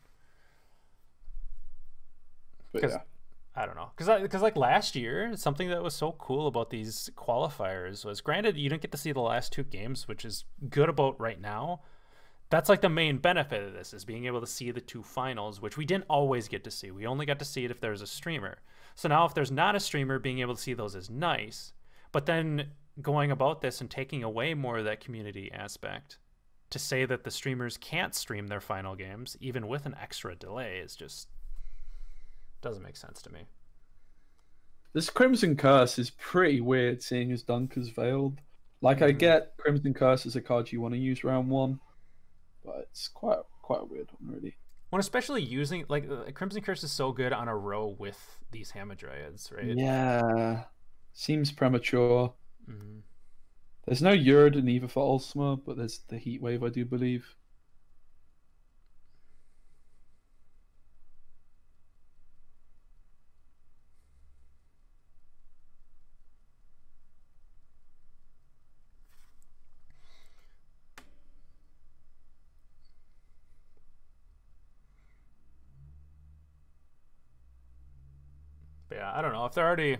Because I don't know, because like last year, something that was so cool about these qualifiers was, granted, you didn't get to see the last 2 games, which is good about right now. That's like the main benefit of this, is being able to see the 2 finals, which we didn't always get to see. We only got to see it if there's a streamer. So now if there's not a streamer, being able to see those is nice. But then going about this and taking away more of that community aspect to say that the streamers can't stream their final games, even with an extra delay, is just doesn't make sense to me. This Crimson Curse is pretty weird, seeing as Dunker's veiled. Like I get Crimson Curse as a card you want to use round 1, but it's quite a weird one, really. When especially using like Crimson Curse is so good on a row with these Hamadryads, right? Yeah, seems premature. There's no Uridan either for Olsmer, but there's the Heat Wave, I do believe. Yeah, I don't know if they're already.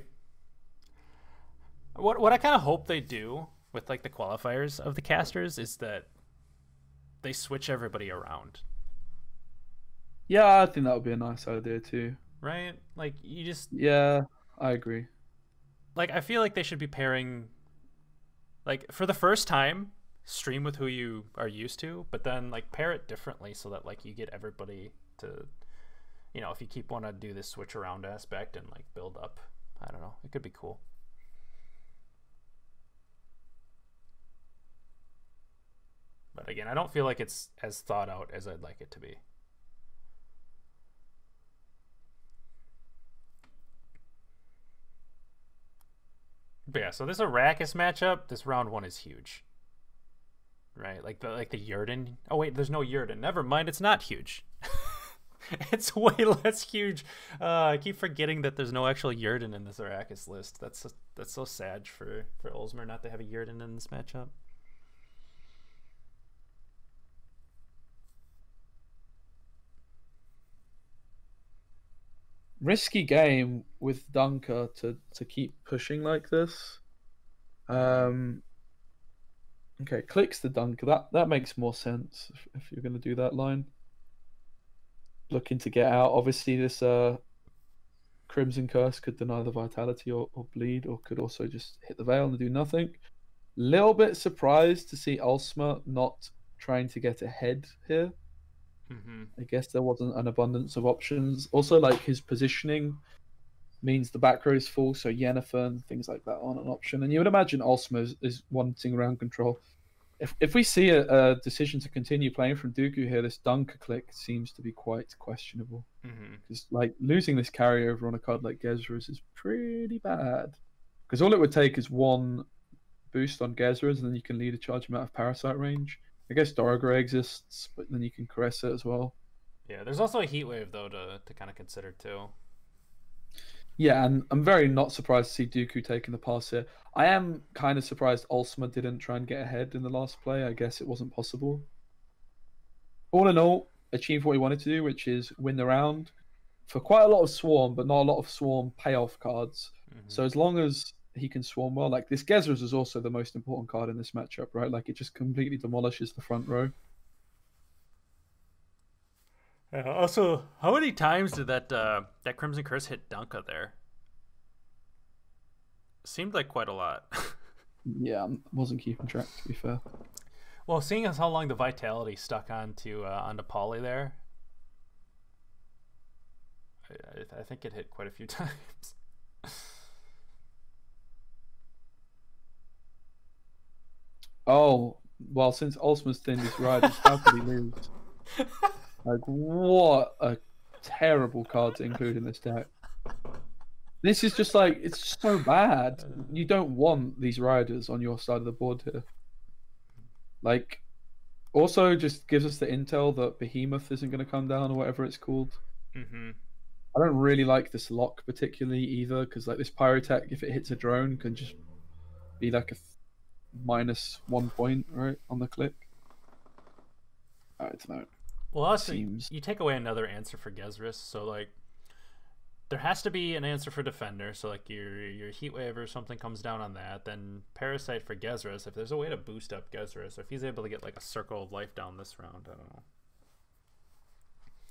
What I kind of hope they do with like the qualifiers of the casters is that they switch everybody around. Yeah, I think that would be a nice idea too. Right? Like, you just... Yeah, I agree. Like, I feel like they should be pairing... Like, for the first time, stream with who you are used to, but then, like, pair it differently so that, like, you get everybody to... You know, if you keep want to do this switch around aspect and, like, build up. I don't know. It could be cool. But again, I don't feel like it's as thought out as I'd like it to be. But yeah, so this Arrakis matchup, this round 1 is huge. Right? Like the Yurden. Oh wait, there's no Yurden. Never mind, it's not huge. It's way less huge. I keep forgetting that there's no actual Yurden in this Arrakis list. That's so sad for Olsmer not to have a Yurden in this matchup. Risky game with Dunker to keep pushing like this. Okay, clicks the Dunker. That makes more sense if you're going to do that line. Looking to get out. Obviously, this Crimson Curse could deny the Vitality or bleed, or could also just hit the Veil and do nothing. Little bit surprised to see Olsmer not trying to get ahead here. I guess there wasn't an abundance of options. Also, like, his positioning means the back row is full, so Yennefer and things like that aren't an option. And you would imagine Olsmer is wanting round control. If we see a decision to continue playing from Dooku here, this Dunker click seems to be quite questionable. Because like losing this carryover on a card like Gezra's is pretty bad. Because all it would take is one boost on Gezra's, and then you can lead a charge him out of Parasite range. I guess Dorogray exists, but then you can caress it as well. Yeah, there's also a Heat Wave, though, to kind of consider, too. Yeah, and I'm very not surprised to see Dooku taking the pass here. I am kind of surprised Olsmer didn't try and get ahead in the last play. I guess it wasn't possible. All in all, achieved what he wanted to do, which is win the round for quite a lot of Swarm, but not a lot of Swarm payoff cards. So as long as he can swarm well, like this Gezra's is also the most important card in this matchup, right? Like it just completely demolishes the front row. Also, how many times did that Crimson Curse hit Dunka there? Seemed like quite a lot. Yeah, I wasn't keeping track, to be fair. Well, seeing as how long the Vitality stuck onto Poly there, I think it hit quite a few times. Oh, well, since Olsmer's thinned his riders, how could he lose? Like, what a terrible card to include in this deck. This is just like, it's so bad. You don't want these riders on your side of the board here. Like, also just gives us the intel that Behemoth isn't going to come down or whatever it's called. I don't really like this lock particularly either, because like this Pyrotech, if it hits a drone, can just be like a -1 point, right, on the click. I don't know. Well, also, you take away another answer for Gezris, so like there has to be an answer for Defender. So like your Heat Wave or something comes down on that. Then Parasite for Gezris. If there's a way to boost up Gezris, if he's able to get like a Circle of Life down this round, I don't know.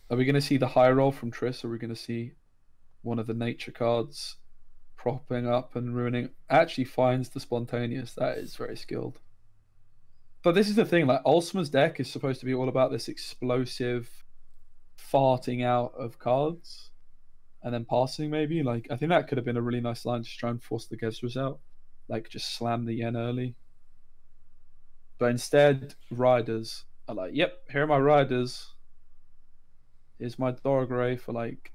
Are we going to see the high roll from Triss, or are we going to see one of the nature cards propping up and ruining? Actually finds the spontaneous. That is very skilled. But this is the thing, like Olsmer's deck is supposed to be all about this explosive farting out of cards and then passing maybe. Like I think that could have been a really nice line to try and force the Gezras out. Like just slam the Yen early. But instead, riders are like, yep, here are my riders. Here's my Dorogray for like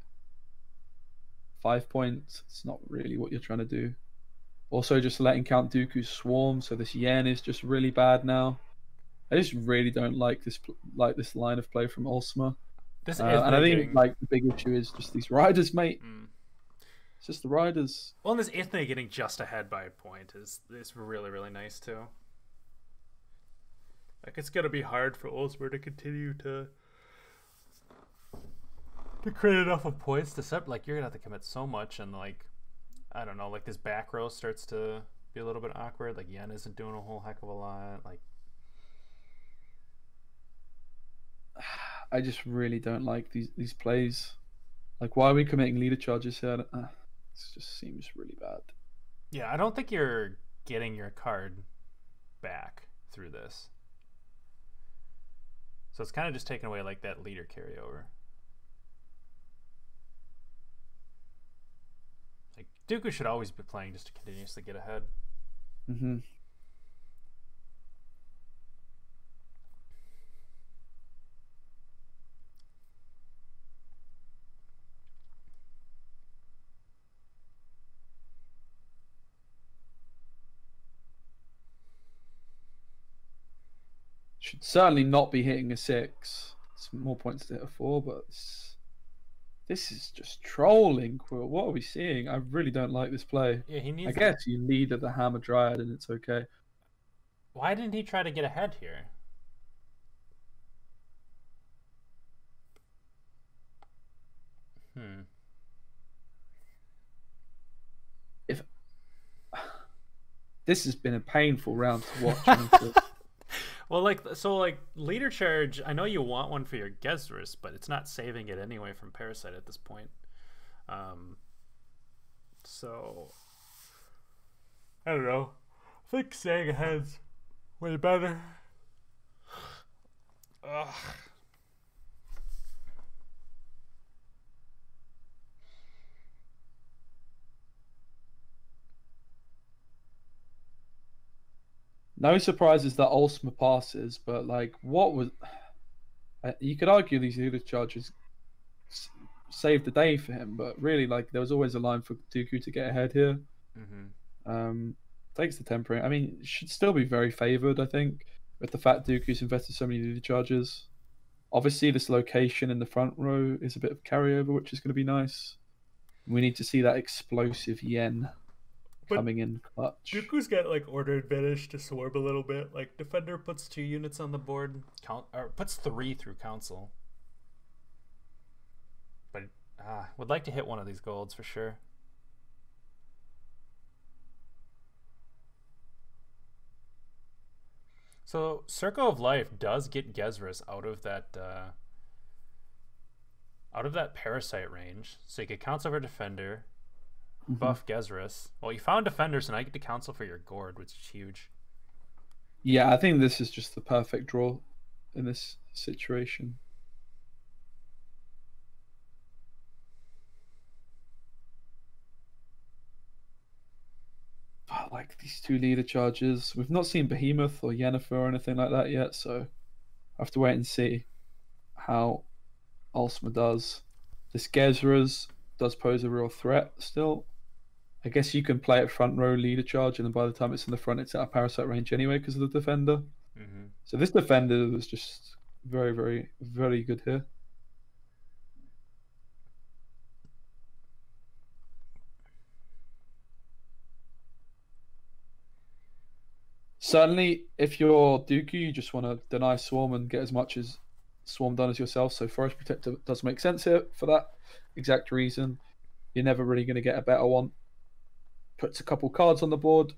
5 points. It's not really what you're trying to do. Also, just letting Count-Dooku swarm, so this Yen is just really bad now. I just really don't like this line of play from Olsmer. And I think like the big issue is just these riders, mate. It's just the riders. Well, and this Ithne getting just ahead by a point is really, really nice too. Like it's gonna be hard for Olsmer to continue to create enough of points to set. Like you're gonna have to commit so much, and like I don't know, like this back row starts to be a little bit awkward. Like Yen isn't doing a whole heck of a lot. Like I just really don't like these plays. Like, why are we committing leader charges here? It just seems really bad. Yeah, I don't think you're getting your card back through this. So it's kind of just taking away like that leader carryover. Like Dooku should always be playing just to continuously get ahead. Mm-hmm. Should certainly not be hitting a 6. It's more points to hit a 4, but this is just trolling, Quill. What are we seeing? I really don't like this play. Yeah, he needs. I guess you lead at the Hammer Dryad and it's okay. Why didn't he try to get ahead here? If this has been a painful round to watch. Well, like leader charge. I know you want one for your Gezrus, but it's not saving it anyway from Parasite at this point. So I don't know. I think staying ahead's way better. Ugh. No surprises that Olsmer passes, but like, what was? You could argue these leader charges saved the day for him, but really, like, there was always a line for Dooku to get ahead here. Takes the tempering. I mean, should still be very favored, I think, with the fact Dooku's invested so many leader charges. Obviously, this location in the front row is a bit of carryover, which is going to be nice. We need to see that explosive yen coming in clutch. Dooku's got like order advantage to swarm a little bit. Like Defender puts 2 units on the board, puts 3 through Council. But would like to hit one of these golds for sure. So Circle of Life does get Gezrus out of that Parasite range. So you could Council for Defender, buff Gezrus. Well, you found Defender, so now you get to Council for your Gord, which is huge. Yeah, I think this is just the perfect draw in this situation. I like these 2 leader charges. We've not seen Behemoth or Yennefer or anything like that yet, so I have to wait and see how Olsmer does. This Gezrus does pose a real threat still. I guess you can play it front row leader charge, and then by the time it's in the front, it's out of Parasite range anyway because of the Defender. So this Defender was just very, very, very good here. Certainly, if you're Dooku, you just want to deny Swarm and get as much as Swarm done as yourself. So Forest Protector does make sense here for that exact reason. You're never really going to get a better one. Puts a couple cards on the board.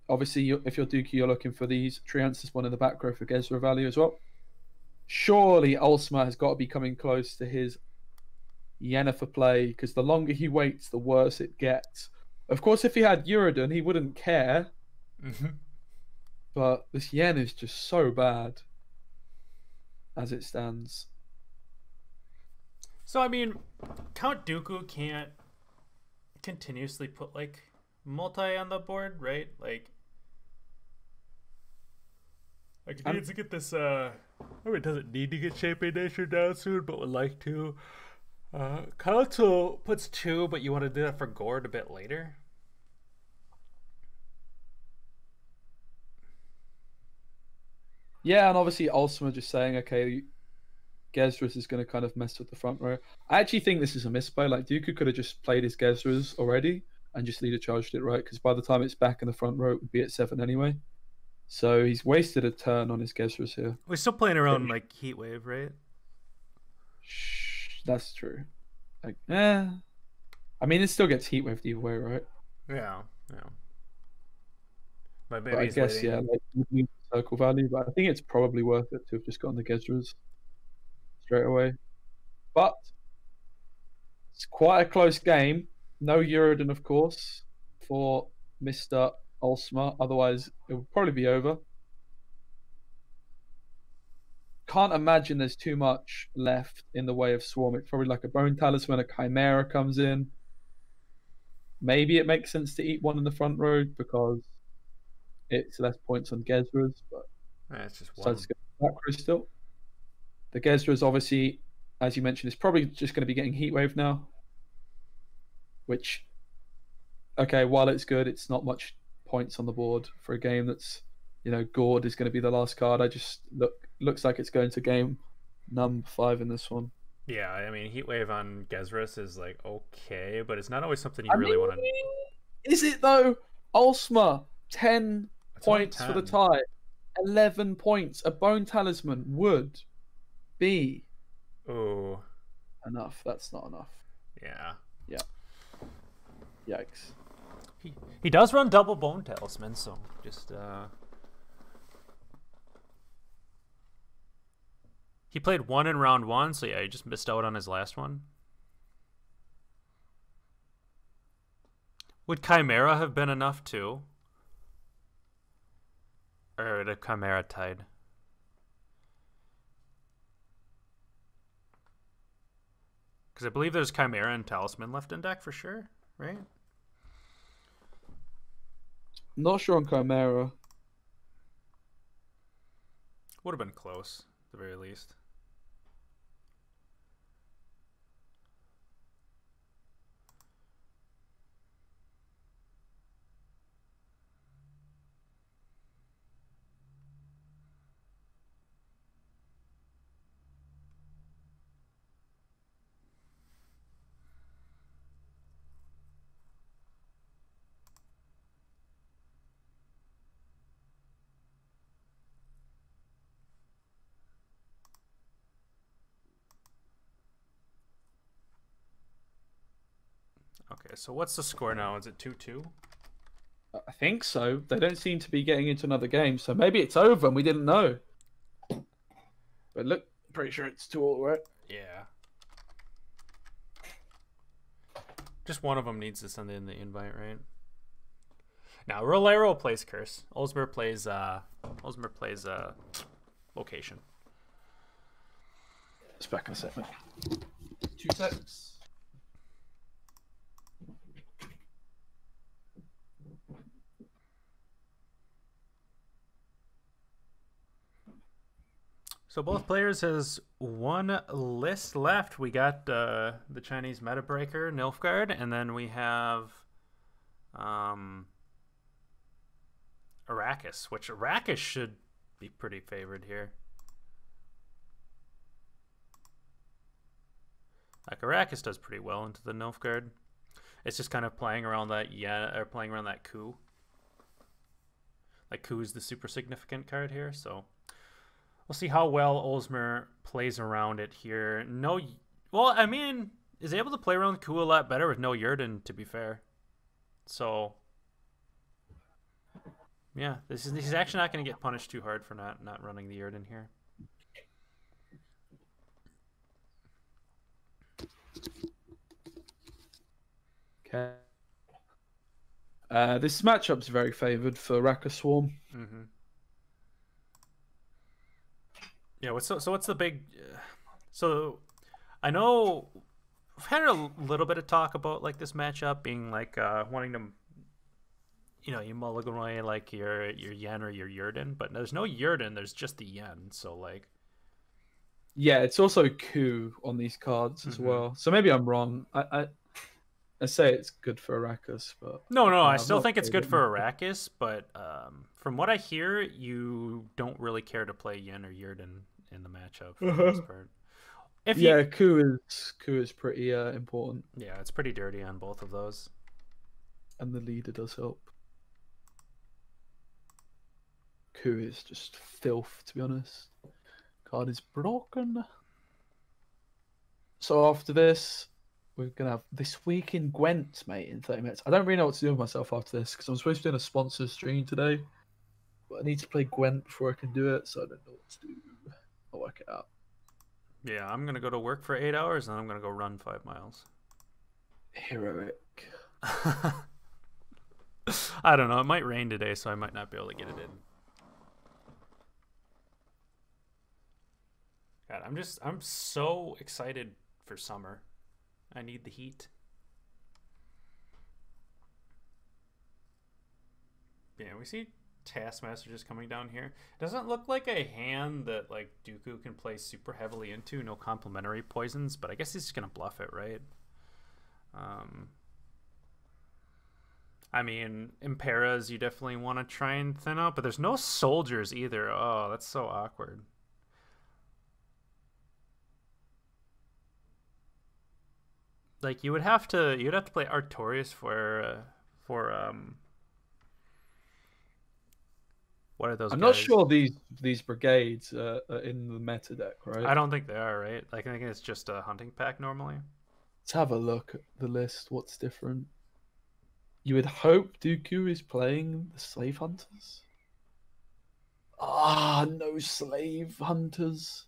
Obviously, if you're Dooku, you're looking for these Treants, one in the back row for Gezra value as well. Surely Olsmer has got to be coming close to his Yennefer play, because the longer he waits, the worse it gets. Of course, if he had Uridun, he wouldn't care. But this yen is just so bad as it stands. So I mean, Count-Dooku can't continuously put like multi on the board, right? Like he needs to get this I mean, it doesn't need to get Shaping Nation down soon, but would like to. Council puts 2, but you want to do that for Gord a bit later. Yeah, and obviously Olsmer just saying, okay, Gezrus is going to kind of mess with the front row. I actually think this is a misplay. Like, Dooku could have just played his Gezrus already and just leader charged it, right? Because by the time it's back in the front row, it would be at 7 anyway. So he's wasted a turn on his Gezrus here. We're still playing around like Heatwave, right? That's true. Like, I mean, it still gets Heatwave either way, right? Yeah. But I guess, yeah, like circle value, but I think it's probably worth it to have just gotten the Gezrus. straight away. But it's quite a close game. No Uridan, of course, for Mr. Olsmer. Otherwise, it would probably be over. Can't imagine there's too much left in the way of Swarm. It's probably like a Bone Talisman, a Chimera comes in. Maybe it makes sense to eat one in the front row because it's less points on Gezra's, but it's just one. Still. The Gezra's obviously, as you mentioned, is probably just going to be getting Heatwave now. Which, okay, while it's good, it's not much points on the board for a game that's, you know, Gord is going to be the last card. I just looks like it's going to game number 5 in this one. Yeah, I mean, Heatwave on Gezras is like okay, but it's not always something you really want to. Is it though? Olsmer, 10 points for the tie, 11 points. A Bone Talisman would be enough. That's not enough. Yeah. Yeah. Yikes. He does run double Bone Talisman, so just he played 1 in round 1, so yeah, he just missed out on his last one. Would Chimera have been enough too? Or the Chimera tied? Because I believe there's Chimera and Talisman left in deck for sure, right? Not sure on Chimera. Would have been close, at the very least. Okay, so what's the score now? Is it 2-2? I think so. They don't seem to be getting into another game, so maybe it's over and we didn't know. But look, pretty sure it's 2-2, right? Yeah. Just one of them needs to send in the invite, right? Now, Rolero plays Curse. Olsmer plays Location. It's back in a second. 2 seconds. So both players has one list left. We got the Chinese Meta Breaker, Nilfgaard, and then we have Arrakis, which Arrakis should be pretty favored here. Like Arrakis does pretty well into the Nilfgaard. It's just kind of playing around that playing around that coup. Like coup is the super significant card here, so we'll see how well Olsmer plays around it here. Well, I mean, is able to play around coup a lot better with no Yrden, to be fair. So yeah, he's actually not going to get punished too hard for not running the Yrden here. Okay. This matchup's very favoured for Raka Swarm. Mm-hmm. Yeah. What's the big? So I know we've had a little bit of talk about like this matchup being like wanting to, you mulligan away like your Yen or your Yrden, but there's no Yrden. There's just the Yen. So like. Yeah, it's also coup on these cards as well. So maybe I'm wrong. I say it's good for Arrakis, but no, I still think it's good for Arrakis. But from what I hear, you don't really care to play Yen or Yrden in the matchup for the most part. coup is pretty important. Yeah, it's pretty dirty on both of those, and the leader does help. Coup is just filth, to be honest. Card is broken. So after this, we're going to have This Week in Gwent, mate, in 30 minutes. I don't really know what to do with myself after this, because I'm supposed to be in a sponsor stream today. But I need to play Gwent before I can do it, so I don't know what to do. I'll work it out. Yeah, I'm gonna go to work for 8 hours, and I'm gonna go run 5 miles. Heroic. I don't know. It might rain today, so I might not be able to get it in. God, I'm so excited for summer. I need the heat. Yeah, we see Taskmaster just coming down here. Doesn't look like a hand that like Dooku can play super heavily into. No complementary poisons, but I guess he's just gonna bluff it, right? I mean, Imperas you definitely want to try and thin out, but there's no soldiers either. Oh, that's so awkward. Like you'd have to play Artorias for what are those I'm guys? not sure these brigades are in the meta deck, right? I don't think they are, right? Like, I think it's just a hunting pack normally. Let's have a look at the list. What's different? You would hope Dooku is playing the slave hunters. Ah, no slave hunters.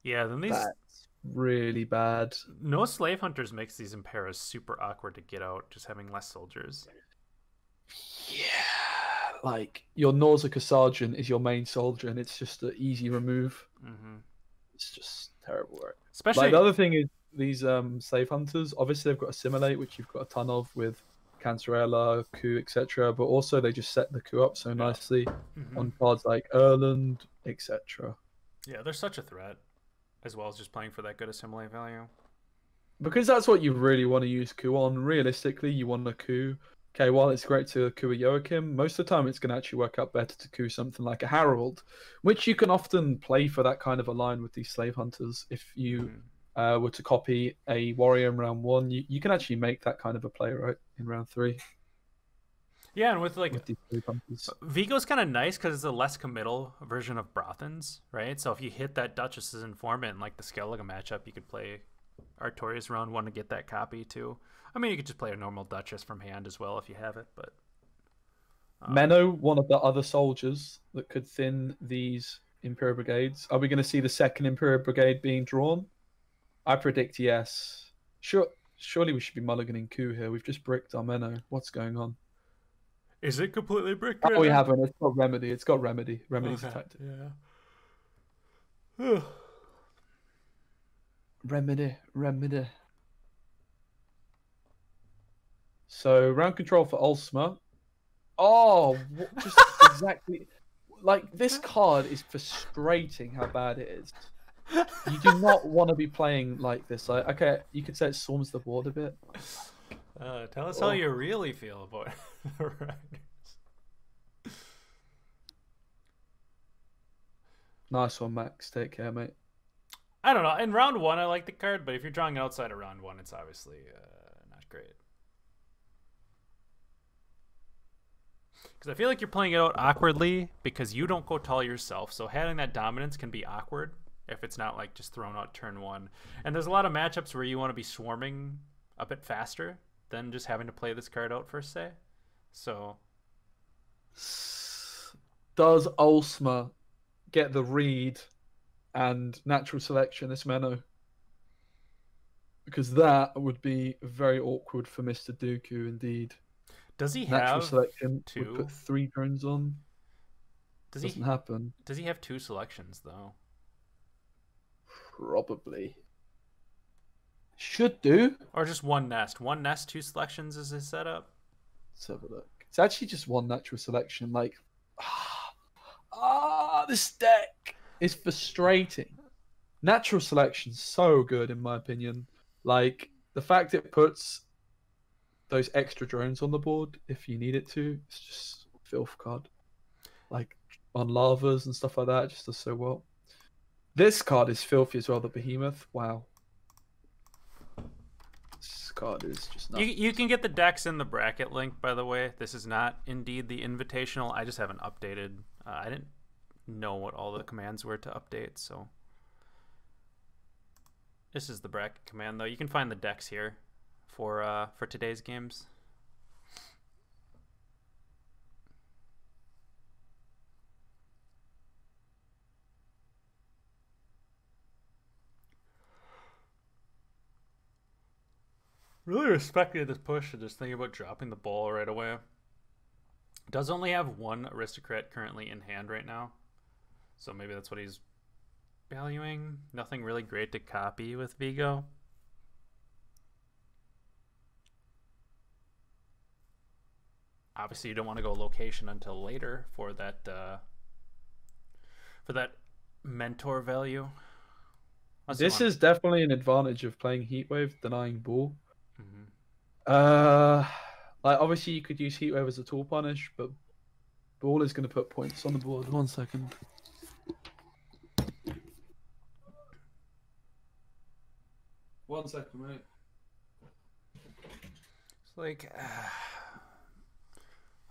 Yeah, then these That's really bad. no slave hunters makes these Imperas super awkward to get out, just having less soldiers. Yeah, like your Nausicaa sergeant is your main soldier, and it's just an easy remove. It's just terrible, right? Especially like the other thing is these slave hunters. Obviously, they've got assimilate, which you've got a ton of with Cancerella, Coup, etc. But also they just set the Coup up so nicely on cards like Erland, etc. Yeah, they're such a threat, as well as just playing for that good assimilate value. Because that's what you really want to use Coup on. Realistically, you want a Coup. Okay, while it's great to coup a Joachim, most of the time it's going to actually work out better to coup something like a Harold, which you can often play for that kind of a line with these slave hunters. If you were to copy a warrior in round 1, you can actually make that kind of a play, right, in round 3. Yeah, and with like with Vigo's kind of nice because it's a less committal version of Brothans, right? So if you hit that Duchess's informant in like the Skellige matchup, you could play Artorias round 1 to get that copy too. I mean, you could just play a normal Duchess from hand as well if you have it, but Menno, one of the other soldiers that could thin these Imperial Brigades. Are we going to see the second Imperial Brigade being drawn? I predict yes. Surely we should be mulliganing Coup here. We've just bricked our Menno. What's going on? Is it completely bricked? Oh, we haven't. It's got Remedy. It's got Remedy. Remedy's okay. attacked it. Yeah. Remedy. So round control for Olsmer. Oh, just exactly. Like this card is frustrating. How bad it is. You do not want to be playing like this. Like, okay, you could say it storms the board a bit. Tell us how you really feel about it. Nice one, Max. Take care, mate. I don't know. In round 1, I like the card, but if you're drawing outside of round 1, it's obviously not great. Because I feel like you're playing it out awkwardly because you don't go tall yourself. So having that dominance can be awkward if it's not like just thrown out turn 1. And there's a lot of matchups where you want to be swarming a bit faster than just having to play this card out first, say. So does Olsmer get the read and natural selection this Menno? Because that would be very awkward for Mr. Dooku indeed. Does he natural have selection 2? Would put 3 drones on. Doesn't happen. Does he have 2 selections though? Probably. Should do. Or just 1 nest. 1 nest, 2 selections is his setup. Let's have a look. It's actually just 1 natural selection. Like, this deck is frustrating. Natural selection's so good in my opinion. Like the fact it puts those extra drones on the board if you need it to, it's just filth card. Like on lavas and stuff like that, it just does so well. This card is filthy as well, the Behemoth. Wow. This card is just nuts. You can get the decks in the bracket link, by the way. This is not indeed the invitational. I just haven't updated. I didn't know what all the commands were to update, so this is the bracket command though. You can find the decks here for today's games. Really respected this push and just thinking about dropping the ball right away. Does only have one aristocrat currently in hand right now, so maybe that's what he's valuing. Nothing really great to copy with Vigo. Obviously, you don't want to go location until later for that mentor value. This is definitely an advantage of playing Heatwave, denying ball. Mm-hmm. Like obviously you could use Heatwave as a tool punish, but ball is going to put points on the board. 1 second. One second, mate. It's like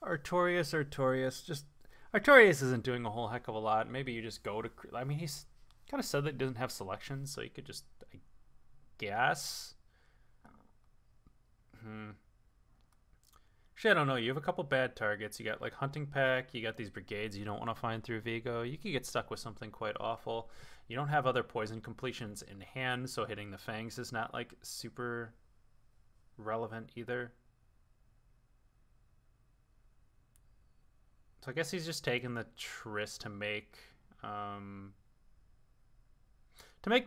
Artorias. Just Artorias isn't doing a whole heck of a lot. Maybe you just go to. I mean, he's kind of said that he doesn't have selections, so you could just, I guess. Actually, I don't know. You have a couple bad targets. You got like Hunting Pack. You got these brigades you don't want to find through Vigo. You could get stuck with something quite awful. You don't have other poison completions in hand, so hitting the Fangs is not like super relevant either. So I guess he's just taking the Triss to make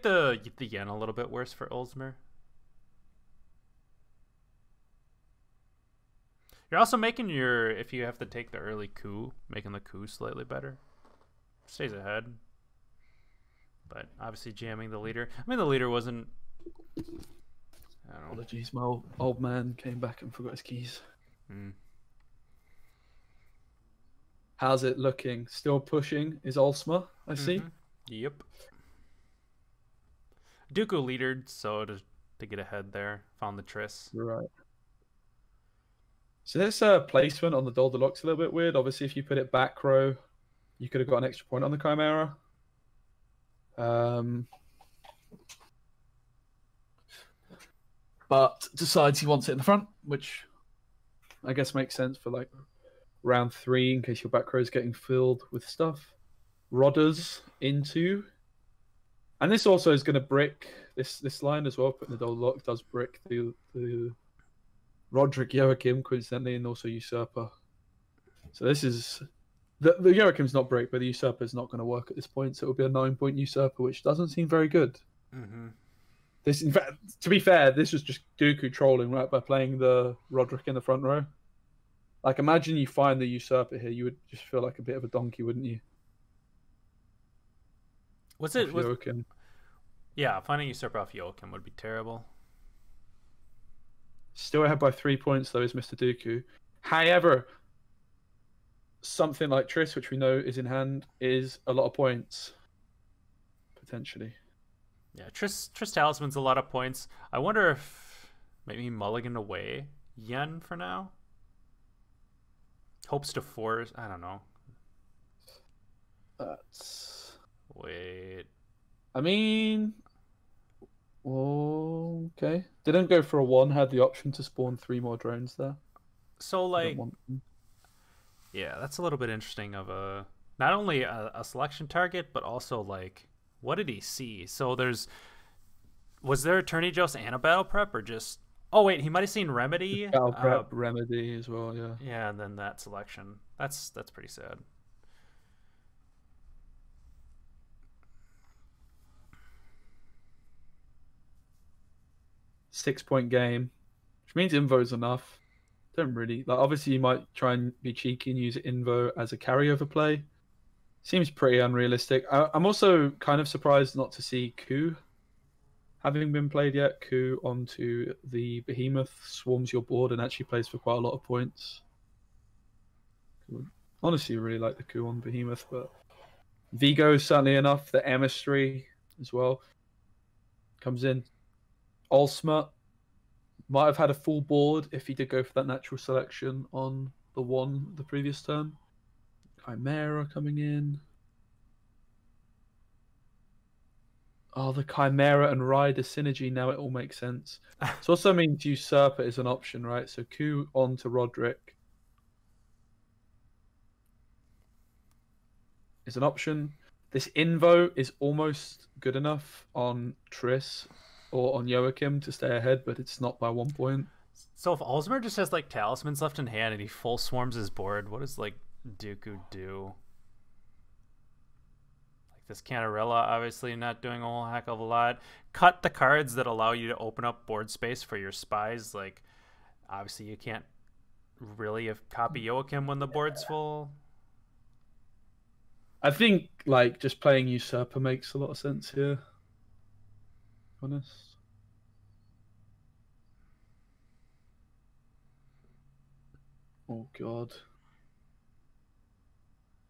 the yen a little bit worse for Olsmer. You're also making your, if you have to take the early coup, making the coup slightly better. Stays ahead. But obviously jamming the leader. I mean, the leader wasn't... I don't know. Apologies, my old man came back and forgot his keys. How's it looking? Still pushing is Olsmer, I see. Yep. Dooku leadered, so to get ahead there, found the Triss. Right. So this placement on the Dolderlock's a little bit weird. Obviously, if you put it back row, you could have got an extra point on the Chimera. But decides he wants it in the front, which I guess makes sense for like round 3 in case your back row is getting filled with stuff. Rodders into, and this also is going to brick this line as well. Putting the Dolderlock does brick the Roderick Joachim, coincidentally, and also Usurper. So this is... The Joachim's not break, but the Usurper's not going to work at this point, so it'll be a 9-point Usurper, which doesn't seem very good. This, in fact, to be fair, this was just Dooku trolling, right, by playing the Roderick in the front row. Like, imagine you find the Usurper here, you would just feel like a bit of a donkey, wouldn't you? Was it... Joachim. Yeah, finding Usurper off Joachim would be terrible. Still ahead by 3 points, though, is Mr. Dooku. However, something like Triss, which we know is in hand, is a lot of points. Potentially. Yeah, Triss Talisman's a lot of points. I wonder if maybe mulligan away yen for now? Hopes to force... I don't know. That's... Wait. I mean... Oh, okay. Didn't go for a 1, had the option to spawn 3 more drones there. So, like... Yeah, that's a little bit interesting of a... Not only a selection target, but also, like... What did he see? So there's... Was there Attorney Joust and a battle prep, or just... Oh, wait, he might have seen Remedy. Battle prep, Remedy as well, yeah. Yeah, and then that selection. That's pretty sad. Six-point game, which means Invo's enough. Don't really... Like, obviously, you might try and be cheeky and use Invo as a carryover play. Seems pretty unrealistic. I'm also kind of surprised not to see Coup having been played yet. Coup onto the Behemoth, swarms your board, and actually plays for quite a lot of points. Honestly, really like the Coup on Behemoth, but Vigo certainly enough. The Emissary as well comes in. Olsmer might have had a full board if he did go for that natural selection on the 1 the previous turn. Chimera coming in. Oh, the Chimera and Rider synergy, now it all makes sense. So also means Usurper is an option, right? So Coup on to Roderick is an option. This Invo is almost good enough on Triss. or on Joachim to stay ahead, but it's not by 1 point. So if Olsmer just has like talismans left in hand and he full swarms his board, what does like Dooku do? Like this Cantarella obviously not doing a whole heck of a lot. Cut the cards that allow you to open up board space for your spies. Like obviously you can't really copy Joachim when the board's full. I think like just playing Usurper makes a lot of sense here. Honest. Oh god.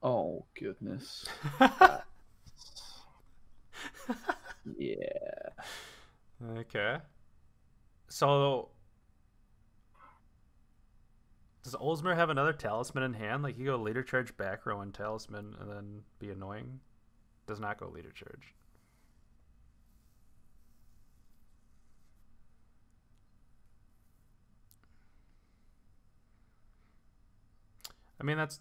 Oh goodness. Yeah. Okay. So does Olsmer have another talisman in hand? Like you go leader charge back row and talisman and then be annoying? Does not go leader charge. I mean that's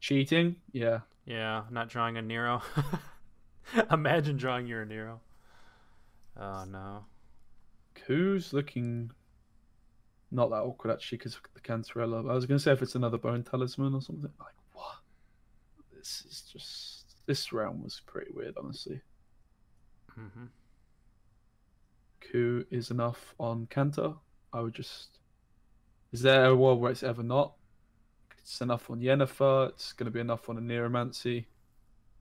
cheating. Yeah. Yeah, not drawing a Nero. Imagine drawing your Nero. Oh no. Who's looking not that awkward actually because of the Cantarella. I was going to say if it's another Bone Talisman or something. Like, what? This is just... This round was pretty weird, honestly. Mm-hmm. Coup is enough on Cantor. I would just... Is there a world where it's ever not? It's enough on Yennefer. It's going to be enough on a Neuromancy.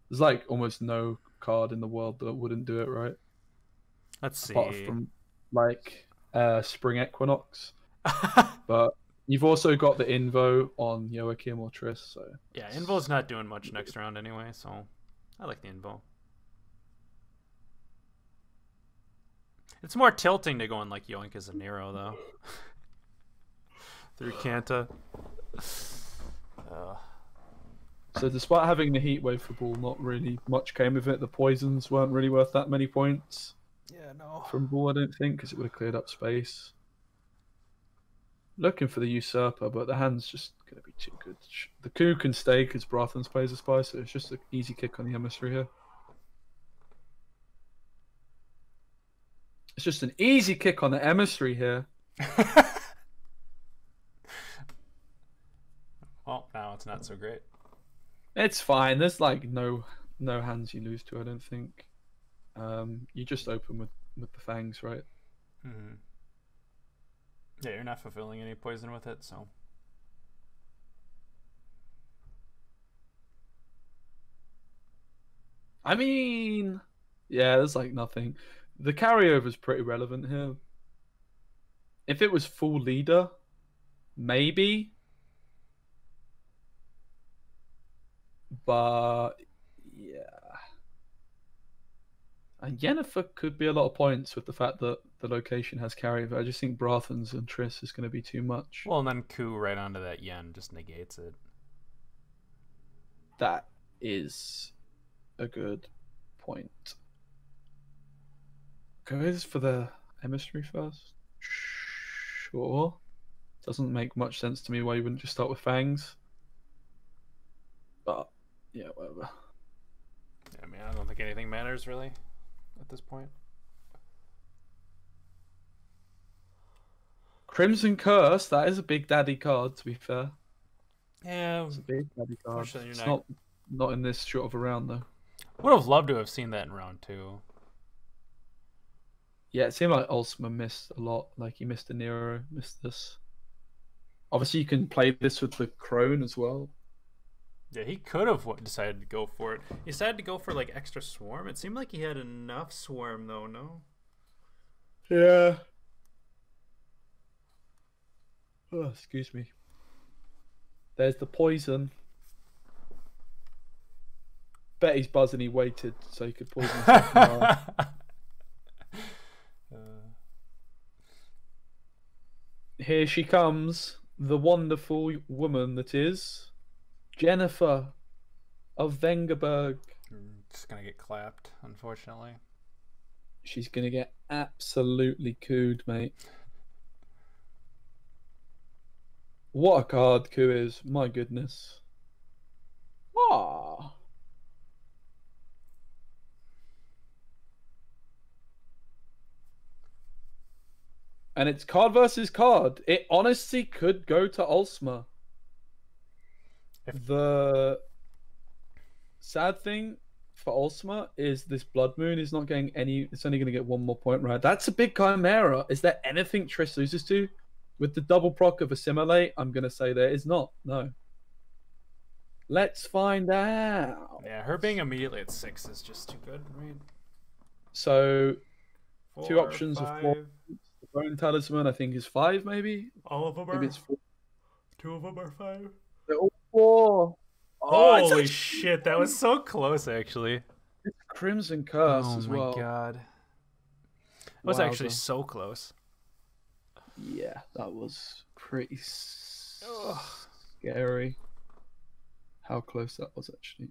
There's like almost no card in the world that wouldn't do it, right? Let's see. Apart from like Spring Equinox. But you've also got the Invo on Joachim or Triss, so... Yeah, Invo's not doing much next round anyway, so I like the Invo. It's more tilting to go in like Yoink as a Nero, though. Through Kanta. So despite having the heat wave for Bull, not really much came of it. The poisons weren't really worth that many points. Yeah, no. From Bull, I don't think, because it would have cleared up space. Looking for the Usurper, but the hand's just going to be too good. The Coup can stay because Brathens plays a spy, so it's just an easy kick on the emissary here. It's just an easy kick on the emissary here. Well, now it's not so great. It's fine. There's like no hands you lose to, I don't think. You just open with the fangs, right? Mm-hmm. Yeah, you're not fulfilling any poison with it, so. I mean, yeah, there's like nothing. The carryover's pretty relevant here. If it was full leader, maybe. But yeah. And Yennefer could be a lot of points with the fact that the location has carryover. I just think Brathens and Triss is going to be too much. Well, and then Coup right onto that Yen just negates it. That is a good point. Goes for the emissary first? Sure. Doesn't make much sense to me why you wouldn't just start with fangs. But, yeah, whatever. I mean, I don't think anything matters, really, at this point. Crimson Curse, that is a big daddy card, to be fair. Yeah. It's a big daddy card. It's not in this short of a round, though. Would have loved to have seen that in round 2. Yeah, it seemed like Olsmer missed a lot. Like, he missed a Nero, missed this. Obviously, you can play this with the Crone as well. Yeah, he could have decided to go for it. He decided to go for, like, extra Swarm. It seemed like he had enough Swarm, though, no? Yeah. Oh, excuse me. There's the poison. Bet he's buzzing he waited so he could poison himself. Here she comes, the wonderful woman that is Jennifer of Vengerberg. Just gonna get clapped, unfortunately. She's gonna get absolutely cooed, mate. What a card Coup is, my goodness. Ah. And it's card versus card. It honestly could go to Olsmer. The sad thing for Olsmer is this Blood Moon is not getting any. It's only going to get 1 more point, right? That's a big Chimera. Is there anything Triss loses to? With the double proc of Assimilate, I'm going to say there is not. No. Let's find out. Yeah, her being immediately at 6 is just too good, right? So, 4, 2 options 5. of 4. The Bone Talisman, I think, is 5, maybe? All of them Maybe are. it's 4. 2 of them are 5. They're all 4. Oh, holy shit, that was so close, actually. It's Crimson Curse as well. Oh my god. It was actually so close. Yeah, that was pretty scary. How close that was, actually.